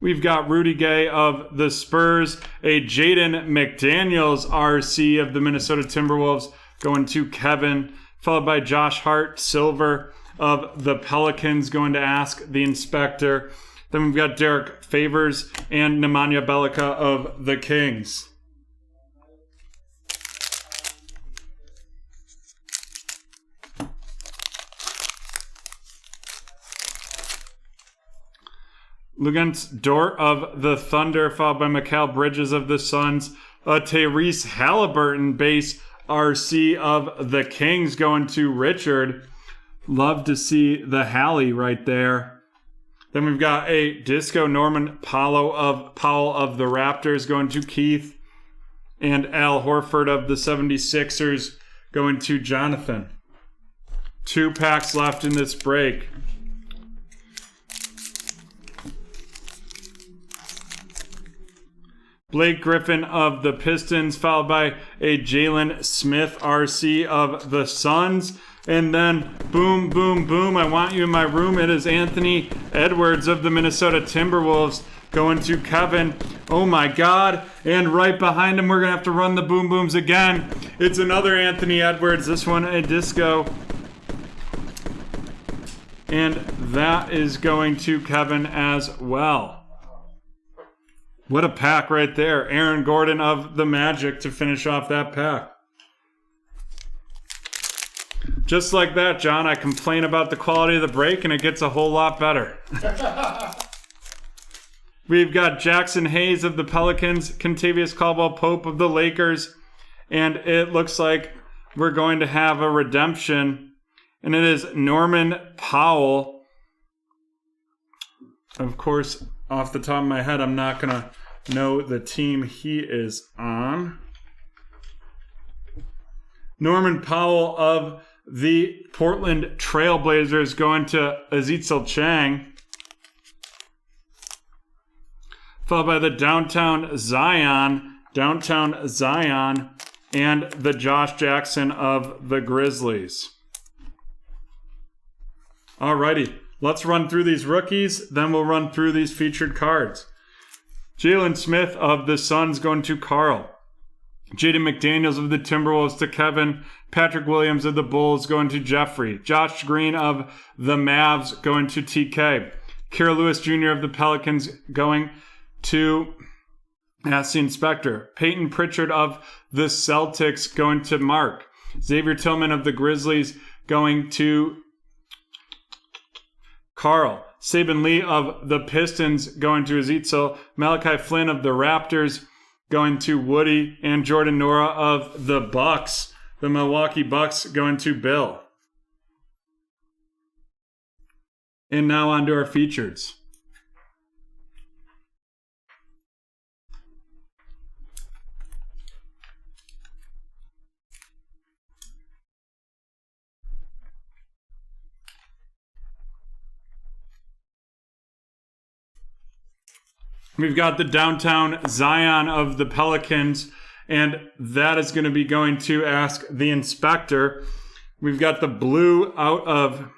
We've got Rudy Gay of the Spurs, a Jaden McDaniels RC of the Minnesota Timberwolves going to Kevin, followed by Josh Hart, Silver of the Pelicans going to Ask the Inspector. Then we've got Derek Favors and Nemanja Bjelica of the Kings. Luguentz Dort of the Thunder, followed by Mikal Bridges of the Suns. Tyrese Halliburton base RC of the Kings going to Richard. Love to see the Hallie right there. Then we've got a Disco Norman Powell of the Raptors going to Keith. And Al Horford of the 76ers going to Jonathan. 2 packs left in this break. Blake Griffin of the Pistons, followed by a Jalen Smith RC of the Suns. And then, boom, boom, boom, I want you in my room. It is Anthony Edwards of the Minnesota Timberwolves going to Kevin. Oh my God. And right behind him, we're going to have to run the boom booms again. It's another Anthony Edwards. This one, a disco. And that is going to Kevin as well. What a pack right there. Aaron Gordon of the Magic to finish off that pack. Just like that, John, I complain about the quality of the break and it gets a whole lot better. We've got Jackson Hayes of the Pelicans, Kentavious Caldwell-Pope of the Lakers, and it looks like we're going to have a redemption, and it is Norman Powell. Of course, off the top of my head, I'm not going to know the team he is on. Norman Powell of the Portland Trailblazers going to Azizel Chang. Followed by the Downtown Zion, and the Josh Jackson of the Grizzlies. Alrighty, let's run through these rookies, then we'll run through these featured cards. Jalen Smith of the Suns going to Carl. Jaden McDaniels of the Timberwolves to Kevin. Patrick Williams of the Bulls going to Jeffrey. Josh Green of the Mavs going to TK. Kira Lewis Jr. of the Pelicans going to Ask the Inspector. Peyton Pritchard of the Celtics going to Mark. Xavier Tillman of the Grizzlies going to Carl. Saban Lee of the Pistons going to Azizel. Malachi Flynn of the Raptors going to Woody. And Jordan Nora of the Bucks, the Milwaukee Bucks, going to Bill. And now on to our features. We've got the Downtown Zion of the Pelicans, and that is going to be going to Ask the Inspector. We've got the blue out of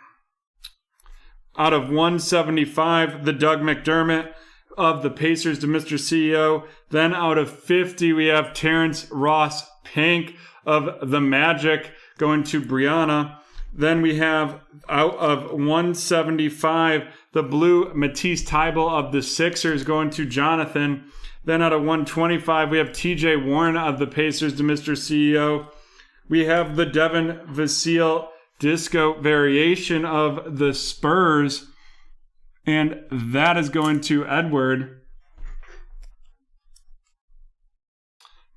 175, the Doug McDermott of the Pacers to Mr. CEO. Then out of 50, we have Terrence Ross Pink of the Magic going to Brianna. Then we have out of 175, the blue Matisse Thybulle of the Sixers going to Jonathan. Then out of 125, we have TJ Warren of the Pacers to Mr. CEO. We have the Devin Vassell disco variation of the Spurs, and that is going to Edward.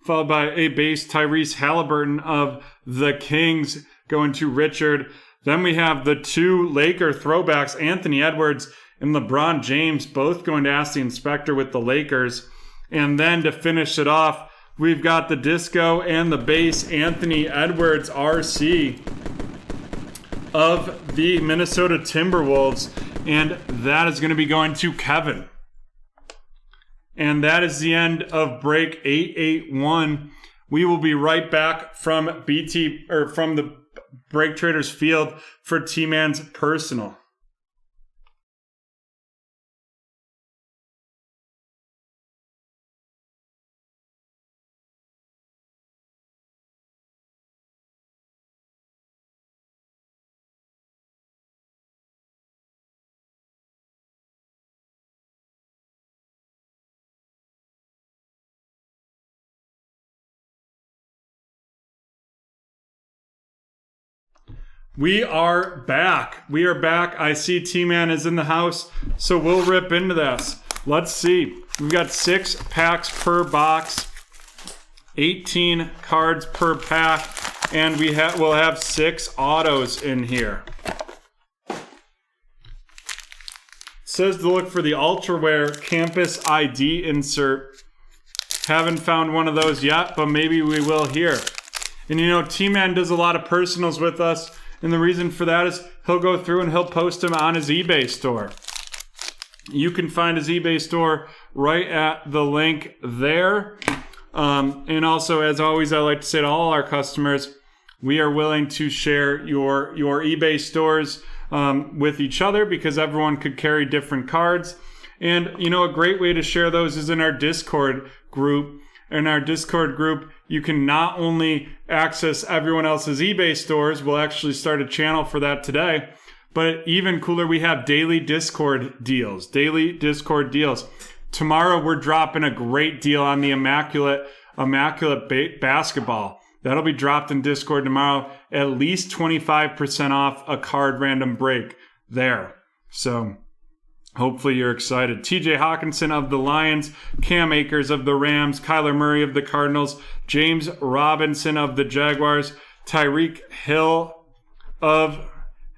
Followed by a base Tyrese Halliburton of the Kings going to Richard. Then we have the two Laker throwbacks, Anthony Edwards and LeBron James, both going to Ask the Inspector with the Lakers. And then to finish it off, we've got the disco and the base Anthony Edwards RC of the Minnesota Timberwolves. And that is going to be going to Kevin. And that is the end of break 881. We will be right back from the BreakTraders field for T-Man's personal. We are back. I see T-Man is in the house, so we'll rip into this. Let's see. We've got 6 packs per box, 18 cards per pack, and we'll have 6 autos in here. It says to look for the Ultraware Campus ID insert. Haven't found one of those yet, but maybe we will here. And you know, T-Man does a lot of personals with us. And the reason for that is he'll go through and he'll post them on his eBay store. You can find his eBay store right at the link there. And also, as always, I like to say to all our customers, we are willing to share your eBay stores with each other because everyone could carry different cards. And, you know, a great way to share those is in our Discord group. In our Discord group, you can not only access everyone else's eBay stores, we'll actually start a channel for that today, but even cooler, we have daily Discord deals. Tomorrow, we're dropping a great deal on the Immaculate basketball. That'll be dropped in Discord tomorrow. At least 25% off a card random break there. So hopefully you're excited. TJ Hawkinson of the Lions, Cam Akers of the Rams, Kyler Murray of the Cardinals, James Robinson of the Jaguars, Tyreek Hill of,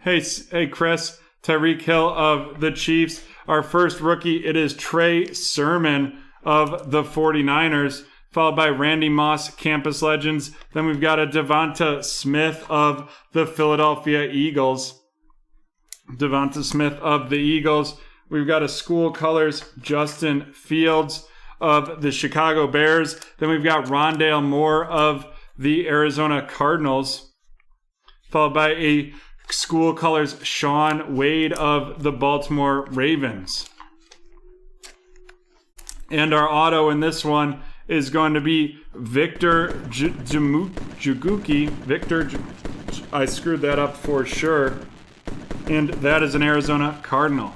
hey Chris, Tyreek Hill of the Chiefs. Our first rookie, it is Trey Sermon of the 49ers, followed by Randy Moss, Campus Legends. Then we've got a Devonta Smith of the Philadelphia Eagles. Devonta Smith of the Eagles. We've got a School Colors, Justin Fields of the Chicago Bears. Then we've got Rondale Moore of the Arizona Cardinals, followed by a School Colors, Sean Wade of the Baltimore Ravens. And our auto in this one is going to be Victor Jaguki. I screwed that up for sure. And that is an Arizona Cardinal.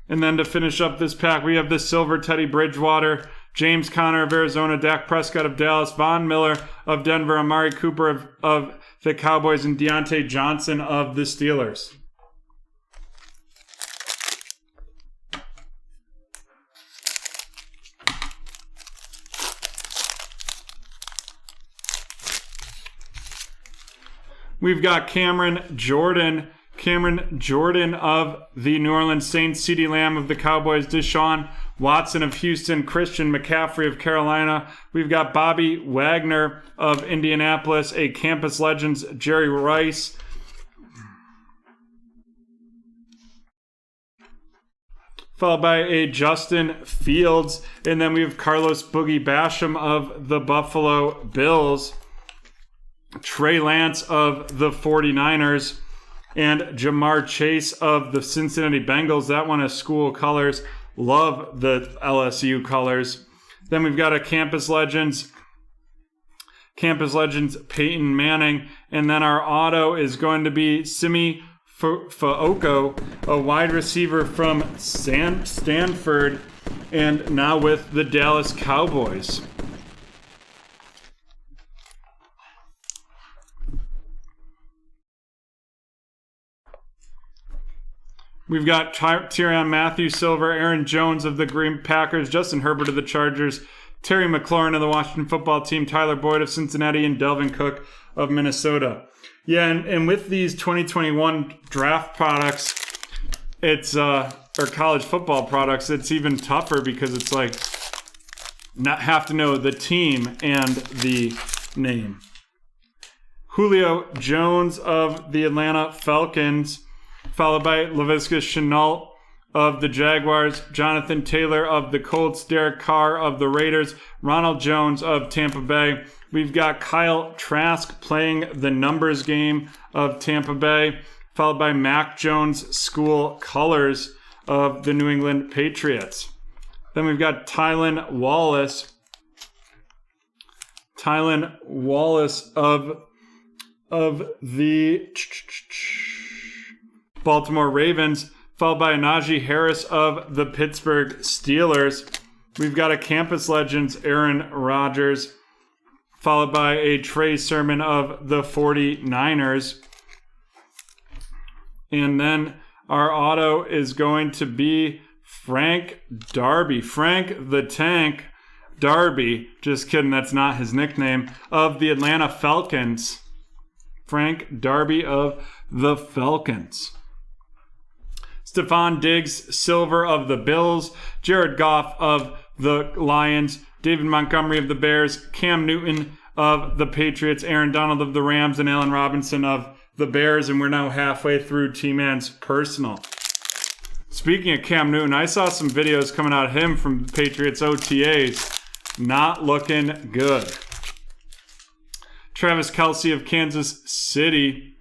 And then to finish up this pack, we have the Silver Teddy Bridgewater, James Conner of Arizona, Dak Prescott of Dallas, Von Miller of Denver, Amari Cooper of the Cowboys, and Deontay Johnson of the Steelers. We've got Cameron Jordan of the New Orleans Saints, CeeDee Lamb of the Cowboys, Deshaun Watson of Houston, Christian McCaffrey of Carolina. We've got Bobby Wagner of Indianapolis, a Campus Legends, Jerry Rice. Followed by a Justin Fields. And then we have Carlos Boogie Basham of the Buffalo Bills, Trey Lance of the 49ers, and Jamar Chase of the Cincinnati Bengals. That one is School Colors. Love the LSU colors. Then we've got a Campus Legends, Peyton Manning. And then our auto is going to be Simi Fehoko, a wide receiver from Stanford, and now with the Dallas Cowboys. We've got Tyrann Mathieu Silver, Aaron Jones of the Green Packers, Justin Herbert of the Chargers, Terry McLaurin of the Washington Football Team, Tyler Boyd of Cincinnati, and Delvin Cook of Minnesota. Yeah, and with these 2021 draft products, it's or college football products, it's even tougher because it's like not have to know the team and the name. Julio Jones of the Atlanta Falcons, followed by Laviska Shenault of the Jaguars, Jonathan Taylor of the Colts, Derek Carr of the Raiders, Ronald Jones of Tampa Bay. We've got Kyle Trask playing the numbers game of Tampa Bay, followed by Mac Jones, School Colors of the New England Patriots. Then we've got Tylan Wallace of the Baltimore Ravens, followed by Najee Harris of the Pittsburgh Steelers. We've got a Campus Legends, Aaron Rodgers, followed by a Trey Sermon of the 49ers. And then our auto is going to be Frank Darby, Frank the Tank Darby, just kidding, that's not his nickname, of the Atlanta Falcons. Frank Darby of the Falcons. Stephon Diggs, Silver of the Bills, Jared Goff of the Lions, David Montgomery of the Bears, Cam Newton of the Patriots, Aaron Donald of the Rams, and Allen Robinson of the Bears. And we're now halfway through T-Man's personal. Speaking of Cam Newton, I saw some videos coming out of him from the Patriots OTAs. Not looking good. Travis Kelce of Kansas City.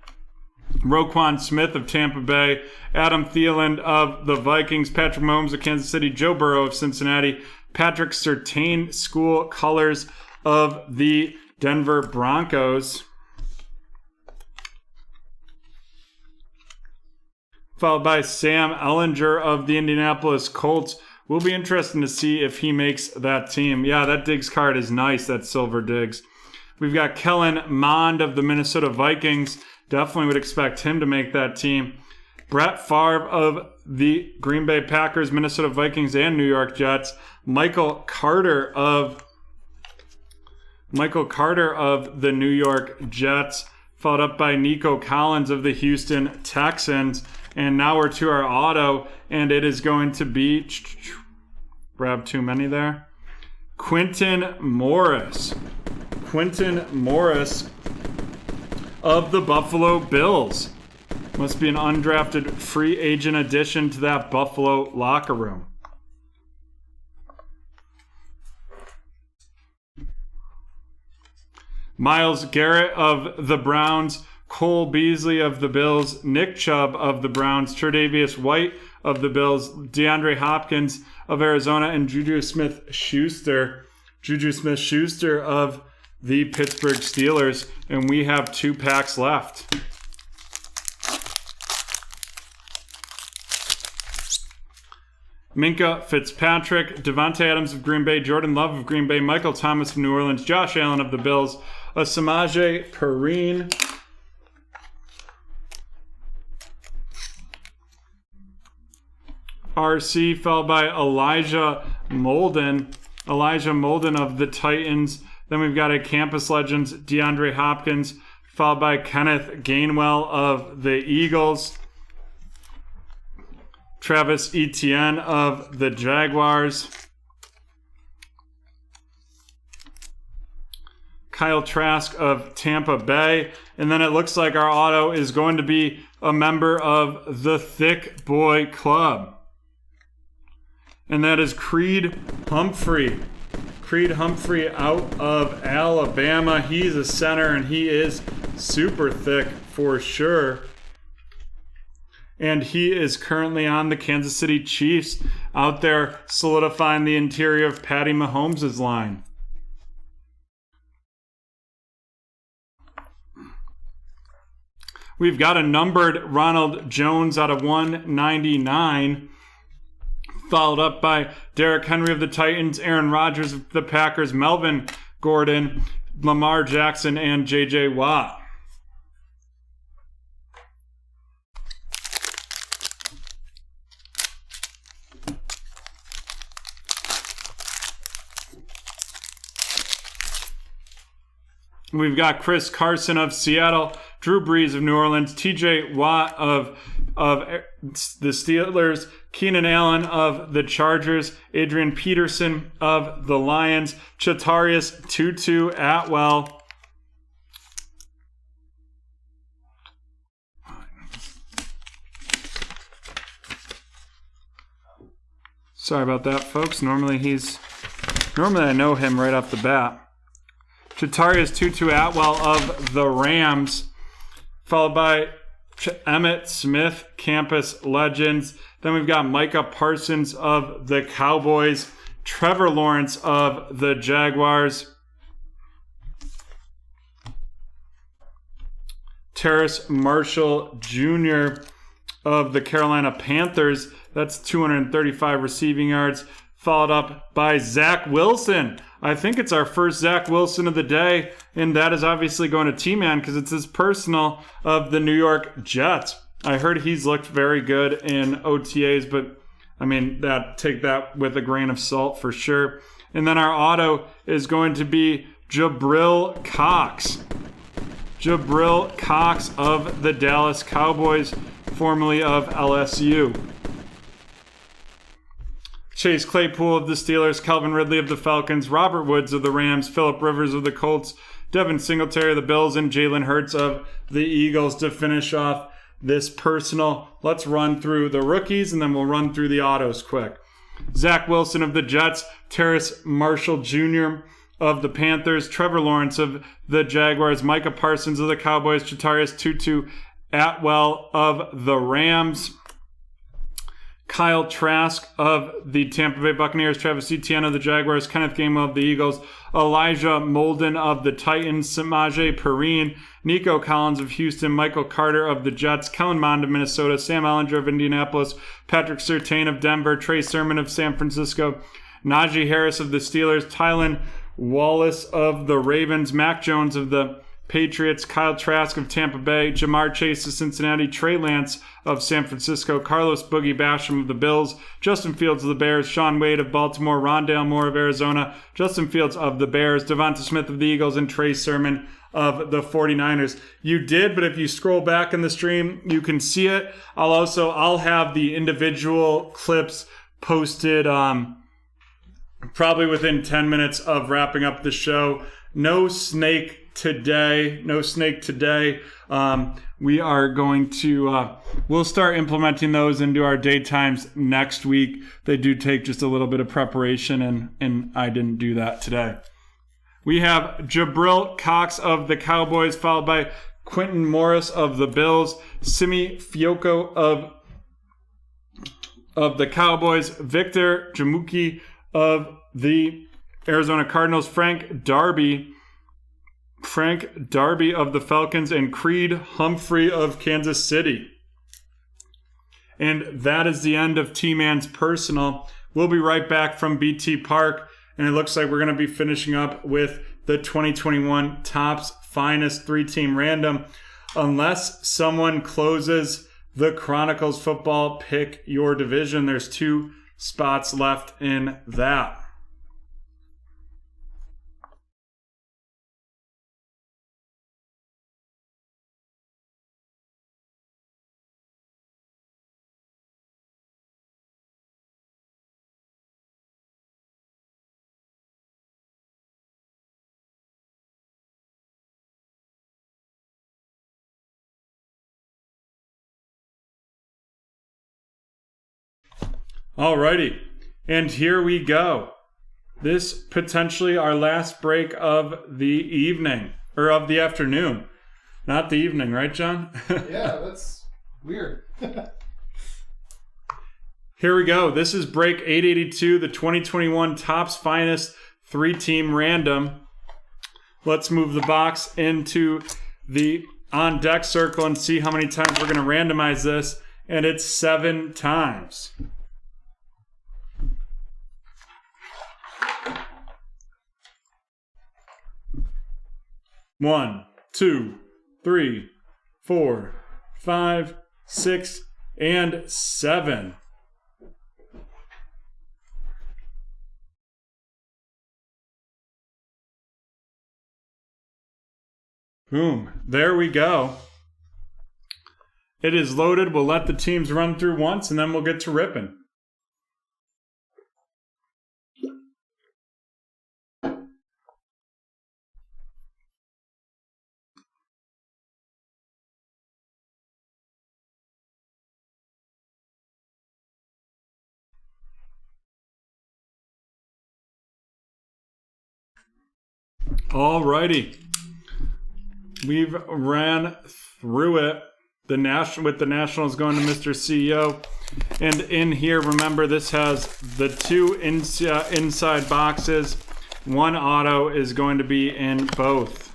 Roquan Smith of Tampa Bay. Adam Thielen of the Vikings. Patrick Mahomes of Kansas City. Joe Burrow of Cincinnati. Patrick Surtain, school colors of the Denver Broncos. Followed by Sam Ehlinger of the Indianapolis Colts. Will be interesting to see if he makes that team. Yeah, that Diggs card is nice, that silver Diggs. We've got Kellen Mond of the Minnesota Vikings. Definitely would expect him to make that team. Brett Favre of the Green Bay Packers, Minnesota Vikings, and New York Jets. Michael Carter of the New York Jets. Followed up by Nico Collins of the Houston Texans. And now we're to our auto, and it is going to be, grab too many there, Quinton Morris. Quinton Morris of the Buffalo Bills. Must be an undrafted free agent addition to that Buffalo locker room. Myles Garrett of the Browns. Cole Beasley of the Bills, Nick Chubb of the Browns, Tre'Davious White of the Bills, DeAndre Hopkins of Arizona, and Juju Smith-Schuster of the Pittsburgh Steelers. And we have 2 packs left. Minka Fitzpatrick, Devontae Adams of Green Bay, Jordan Love of Green Bay, Michael Thomas of New Orleans, Josh Allen of the Bills, Samaje Perine RC, followed by Elijah Molden of the Titans. Then we've got a Campus Legends, DeAndre Hopkins, followed by Kenneth Gainwell of the Eagles. Travis Etienne of the Jaguars. Kyle Trask of Tampa Bay. And then it looks like our auto is going to be a member of the Thick Boy Club. And that is Creed Humphrey. Creed Humphrey out of Alabama. He's a center, and he is super thick for sure. And he is currently on the Kansas City Chiefs, out there solidifying the interior of Patty Mahomes' line. We've got a numbered Ronald Jones out of 199. Followed up by Derrick Henry of the Titans, Aaron Rodgers of the Packers, Melvin Gordon, Lamar Jackson, and J.J. Watt. We've got Chris Carson of Seattle, Drew Brees of New Orleans, T.J. Watt of the Steelers, Keenan Allen of the Chargers, Adrian Peterson of the Lions, Chatarius Tutu Atwell. Sorry about that, folks. Normally I know him right off the bat. Chatarius Tutu Atwell of the Rams, followed by Emmitt Smith, Campus Legends. Then we've got Micah Parsons of the Cowboys, Trevor Lawrence of the Jaguars, Terrace Marshall Jr. of the Carolina Panthers. That's 235 receiving yards, followed up by Zach Wilson. I think it's our first Zach Wilson of the day, and that is obviously going to T-Man because it's his personal of the New York Jets. I heard he's looked very good in OTAs, but I mean, take that with a grain of salt for sure. And then our auto is going to be Jabril Cox. Jabril Cox of the Dallas Cowboys, formerly of LSU. Chase Claypool of the Steelers, Calvin Ridley of the Falcons, Robert Woods of the Rams, Phillip Rivers of the Colts, Devin Singletary of the Bills, and Jalen Hurts of the Eagles to finish off this personal. Let's run through the rookies, and then we'll run through the autos quick. Zach Wilson of the Jets, Terrace Marshall Jr. of the Panthers, Trevor Lawrence of the Jaguars, Micah Parsons of the Cowboys, Chatarius Tutu Atwell of the Rams, Kyle Trask of the Tampa Bay Buccaneers, Travis Etienne of the Jaguars, Kenneth Gainwell of the Eagles, Elijah Molden of the Titans, Samaje Perine, Nico Collins of Houston, Michael Carter of the Jets, Kellen Mond of Minnesota, Sam Ellinger of Indianapolis, Patrick Surtain of Denver, Trey Sermon of San Francisco, Najee Harris of the Steelers, Tylan Wallace of the Ravens, Mac Jones of the Patriots, Kyle Trask of Tampa Bay, Jamar Chase of Cincinnati, Trey Lance of San Francisco, Carlos Boogie Basham of the Bills, Justin Fields of the Bears, Sean Wade of Baltimore, Rondale Moore of Arizona, Justin Fields of the Bears, Devonta Smith of the Eagles, and Trey Sermon of the 49ers. You did, but if you scroll back in the stream, you can see it. I'll have the individual clips posted probably within 10 minutes of wrapping up the show. No snake today. We are going to we'll start implementing those into our daytimes next week. They do take just a little bit of preparation, and I didn't do that today. We have Jabril Cox of the Cowboys, followed by Quentin Morris of the Bills, Simi Fioco of the Cowboys, Victor Jamuki of the Arizona Cardinals, Frank Darby of the Falcons, and Creed Humphrey of Kansas City. And that is the end of T-Man's personal. We'll be right back from BT Park, and it looks like we're going to be finishing up with the 2021 Topps Finest 3-team random. Unless someone closes the Chronicles football Pick Your Division, there's 2 spots left in that. Alrighty, and here we go. This potentially our last break of the evening, or of the afternoon. Not the evening, right, John? Yeah, that's weird. Here we go. This is break 882, the 2021 Topps Finest 3-team random. Let's move the box into the on-deck circle and see how many times we're going to randomize this, and it's 7 times. 1, 2, 3, 4, 5, 6, and 7. Boom. There we go. It is loaded. We'll let the teams run through once, and then we'll get to ripping. Alrighty, we've ran through it. With the Nationals going to Mr. CEO, and in here, remember, this has the 2 inside boxes. 1 auto is going to be in both.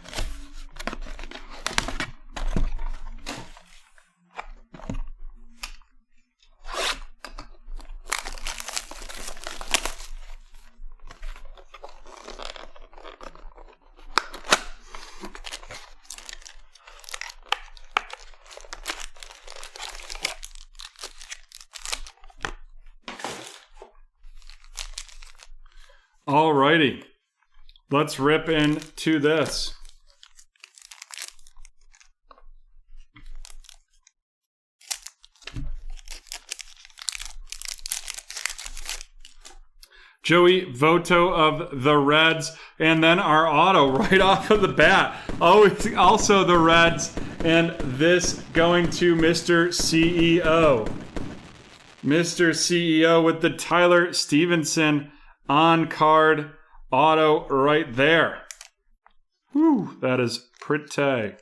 Alrighty, let's rip into this. Joey Votto of the Reds, and then our auto right off of the bat. Also the Reds And this going to Mr. CEO. Mr. CEO with the Tyler Stevenson on-card auto right there. Whew, that is pretty.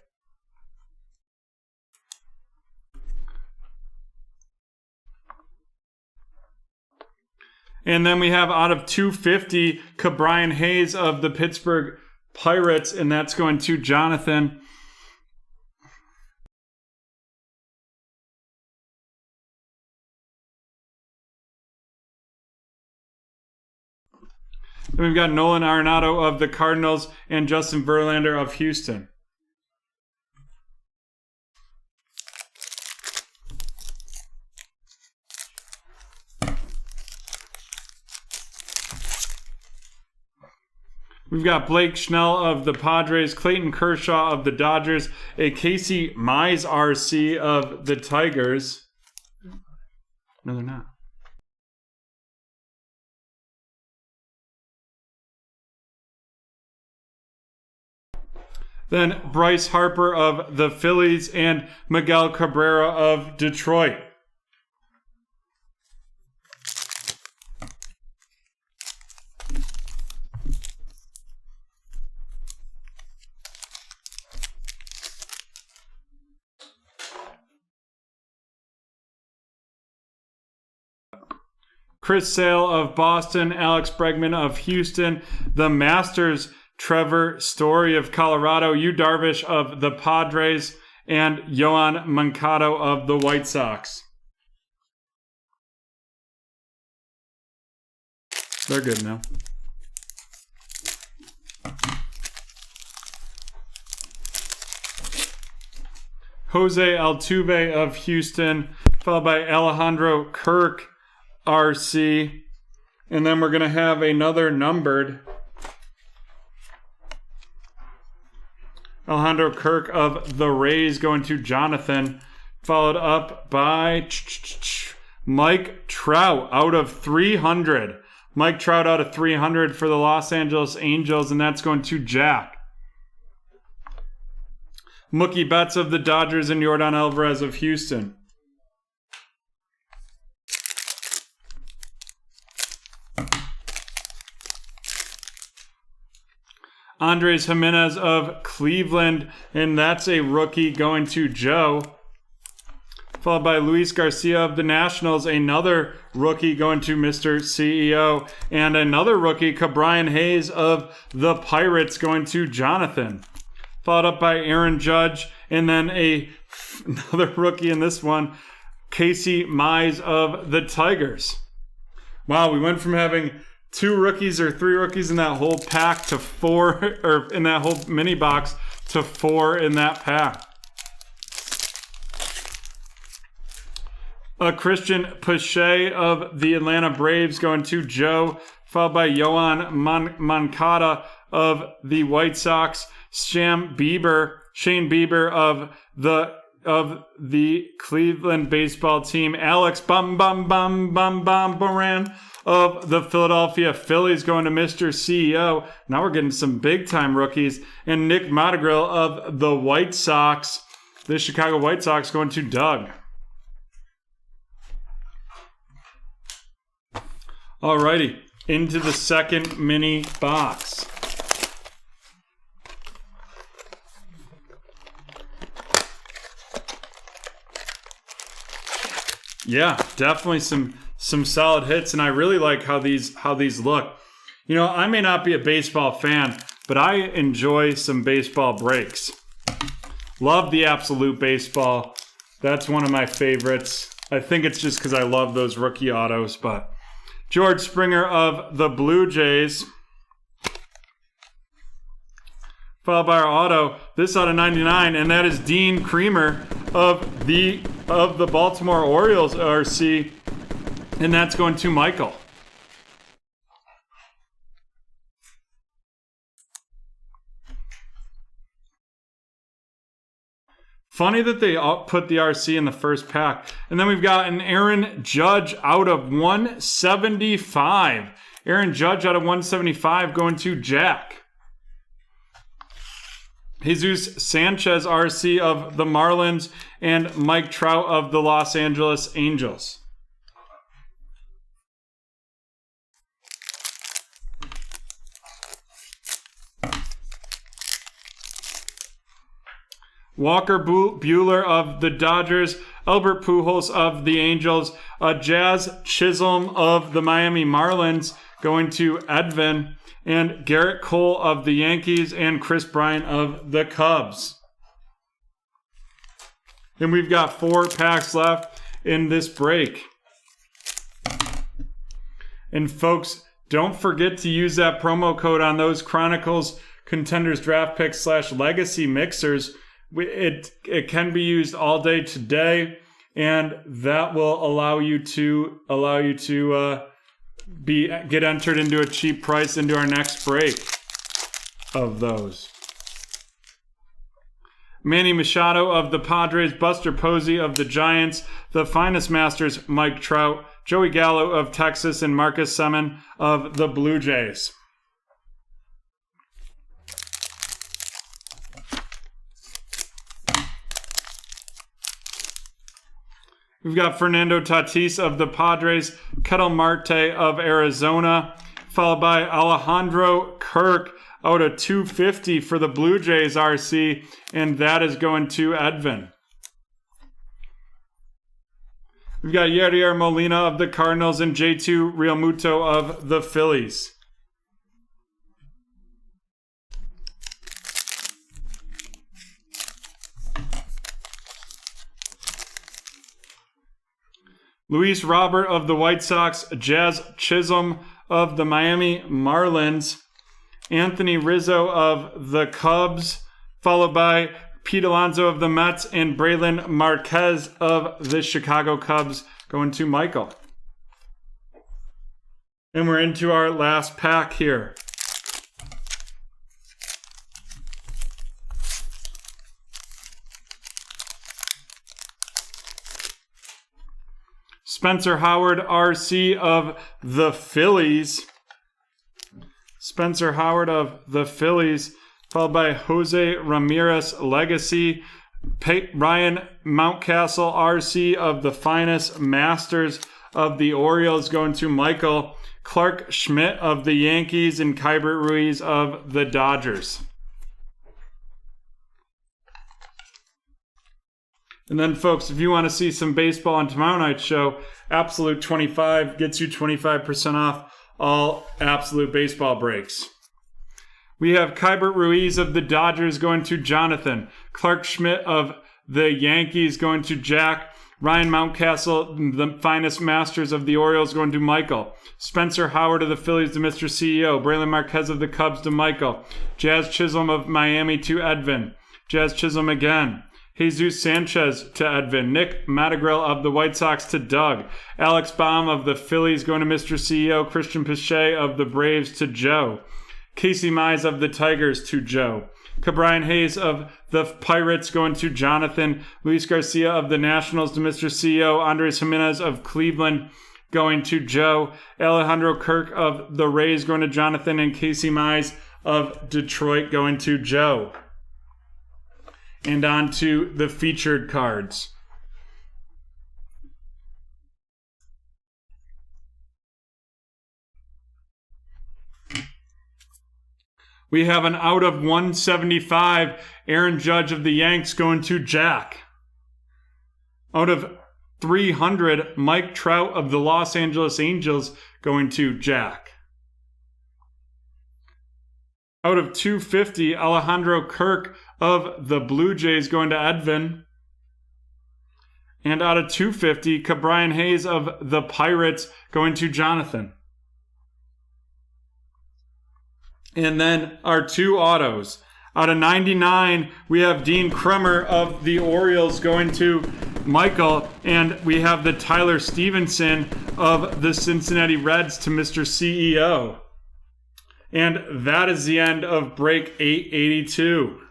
And then we have out of 250, Brian Hayes of the Pittsburgh Pirates, and that's going to Jonathan. Then we've got Nolan Arenado of the Cardinals and Justin Verlander of Houston. We've got Blake Snell of the Padres, Clayton Kershaw of the Dodgers, a Casey Mize RC of the Tigers. No, they're not. Then Bryce Harper of the Phillies and Miguel Cabrera of Detroit. Chris Sale of Boston, Alex Bregman of Houston, the Masters, Trevor Story of Colorado, Yu Darvish of the Padres, and Yohan Moncada of the White Sox. They're good now. Jose Altuve of Houston, followed by Alejandro Kirk, RC. And then we're going to have another numbered Alejandro Kirk of the Rays going to Jonathan, followed up by Mike Trout out of 300. Mike Trout out of 300 for the Los Angeles Angels, and that's going to Jack. Mookie Betts of the Dodgers and Yordan Alvarez of Houston. Andres Jimenez of Cleveland, and that's a rookie going to Joe. Followed by Luis Garcia of the Nationals, another rookie going to Mr. CEO, and another rookie, Brian Hayes of the Pirates, going to Jonathan. Followed up by Aaron Judge, and then another rookie in this one, Casey Mize of the Tigers. Wow, we went from having 2 rookies or 3 rookies in that whole pack to 4, or in that whole mini box to 4 in that pack. Christian Pache of the Atlanta Braves going to Joe, followed by Yohan Moncada of the White Sox, Shane Bieber of the Cleveland baseball team, Alex Boran of the Philadelphia Phillies going to Mr. CEO. Now we're getting some big-time rookies. And Nick Madrigal of the White Sox, the Chicago White Sox, going to Doug. Alrighty, into the second mini box. Yeah, definitely some solid hits, and I really like how these look. You know, I may not be a baseball fan, but I enjoy some baseball breaks. Love the Absolute Baseball. That's one of my favorites. I think it's just because I love those rookie autos, but George Springer of the Blue Jays. Followed by our auto, this out of 99, and that is Dean Kremer of the Baltimore Orioles RC, and that's going to Michael. Funny that they put the RC in the first pack. And then we've got an Aaron Judge out of 175. Aaron Judge out of 175 going to Jack. Jesus Sanchez, RC of the Marlins, and Mike Trout of the Los Angeles Angels. Walker Buehler of the Dodgers, Albert Pujols of the Angels, Jazz Chisholm of the Miami Marlins going to Edvin, and Garrett Cole of the Yankees, and Chris Bryant of the Cubs. And we've got 4 packs left in this break. And folks, don't forget to use that promo code on those Chronicles Contenders Draft Picks / Legacy Mixers. It can be used all day today, and that will allow you to get entered into a cheap price into our next break of those. Manny Machado of the Padres, Buster Posey of the Giants, the Finest Masters Mike Trout, Joey Gallo of Texas, and Marcus Semien of the Blue Jays. We've got Fernando Tatis of the Padres, Ketel Marte of Arizona, followed by Alejandro Kirk out of 250 for the Blue Jays RC, and that is going to Edvin. We've got Yadier Molina of the Cardinals and J2 Realmuto of the Phillies. Luis Robert of the White Sox, Jazz Chisholm of the Miami Marlins, Anthony Rizzo of the Cubs, followed by Pete Alonso of the Mets, and Braylon Marquez of the Chicago Cubs going to Michael. And we're into our last pack here. Spencer Howard, RC of the Phillies. Spencer Howard of the Phillies, followed by Jose Ramirez, Legacy. Ryan Mountcastle, RC of the Finest Masters of the Orioles, going to Michael. Clark Schmidt of the Yankees, and Keibert Ruiz of the Dodgers. And then, folks, if you want to see some baseball on tomorrow night's show, Absolute 25 gets you 25% off all Absolute baseball breaks. We have Keibert Ruiz of the Dodgers going to Jonathan. Clark Schmidt of the Yankees going to Jack. Ryan Mountcastle, the Finest Masters of the Orioles, going to Michael. Spencer Howard of the Phillies to Mr. CEO. Braylon Marquez of the Cubs to Michael. Jazz Chisholm of Miami to Edvin. Jazz Chisholm again. Jesus Sanchez to Edvin. Nick Madrigal of the White Sox to Doug. Alex Baum of the Phillies going to Mr. CEO. Christian Pache of the Braves to Joe. Casey Mize of the Tigers to Joe. Cabrian Hayes of the Pirates going to Jonathan. Luis Garcia of the Nationals to Mr. CEO. Andres Jimenez of Cleveland going to Joe. Alejandro Kirk of the Rays going to Jonathan. And Casey Mize of Detroit going to Joe. And on to the featured cards. We have an out of 175, Aaron Judge of the Yanks going to Jack. Out of 300, Mike Trout of the Los Angeles Angels going to Jack. Out of 250, Alejandro Kirk of the Blue Jays going to Edvin. And out of 250, Cabrian Hayes of the Pirates going to Jonathan. And then our 2 autos. Out of 99, we have Dean Kremer of the Orioles going to Michael. And we have the Tyler Stevenson of the Cincinnati Reds to Mr. CEO. And that is the end of break 882.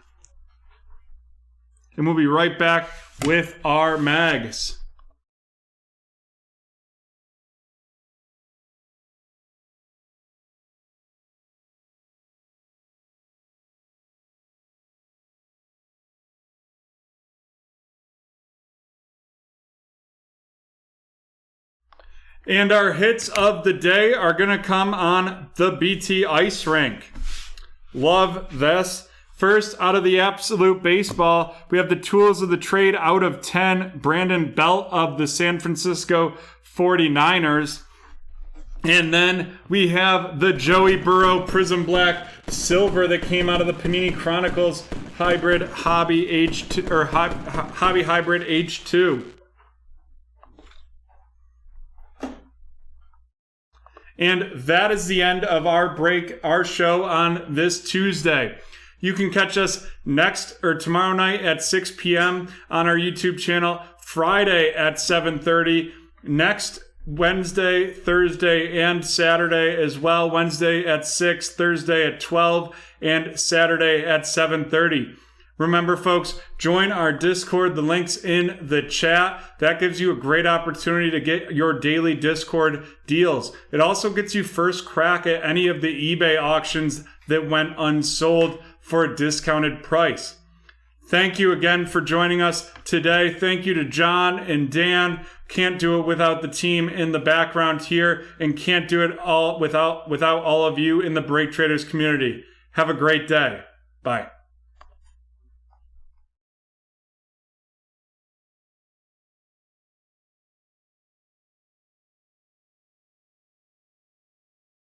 And we'll be right back with our mags. And our hits of the day are going to come on the BT Ice Rink. Love this. First, out of the Absolute Baseball, we have the Tools of the Trade out of 10, Brandon Belt of the San Francisco 49ers. And then we have the Joey Burrow Prism Black Silver that came out of the Panini Chronicles Hybrid Hobby H2 or Hobby Hybrid H2. And that is the end of our show on this Tuesday. You can catch us tomorrow night at 6 p.m. on our YouTube channel, Friday at 7:30, next Wednesday, Thursday, and Saturday as well. Wednesday at 6, Thursday at 12, and Saturday at 7:30. Remember, folks, join our Discord. The link's in the chat. That gives you a great opportunity to get your daily Discord deals. It also gets you first crack at any of the eBay auctions that went unsold for a discounted price. Thank you again for joining us today. Thank you to John and Dan. Can't do it without the team in the background here, and can't do it all without all of you in the BreakTraders community. Have a great day. Bye.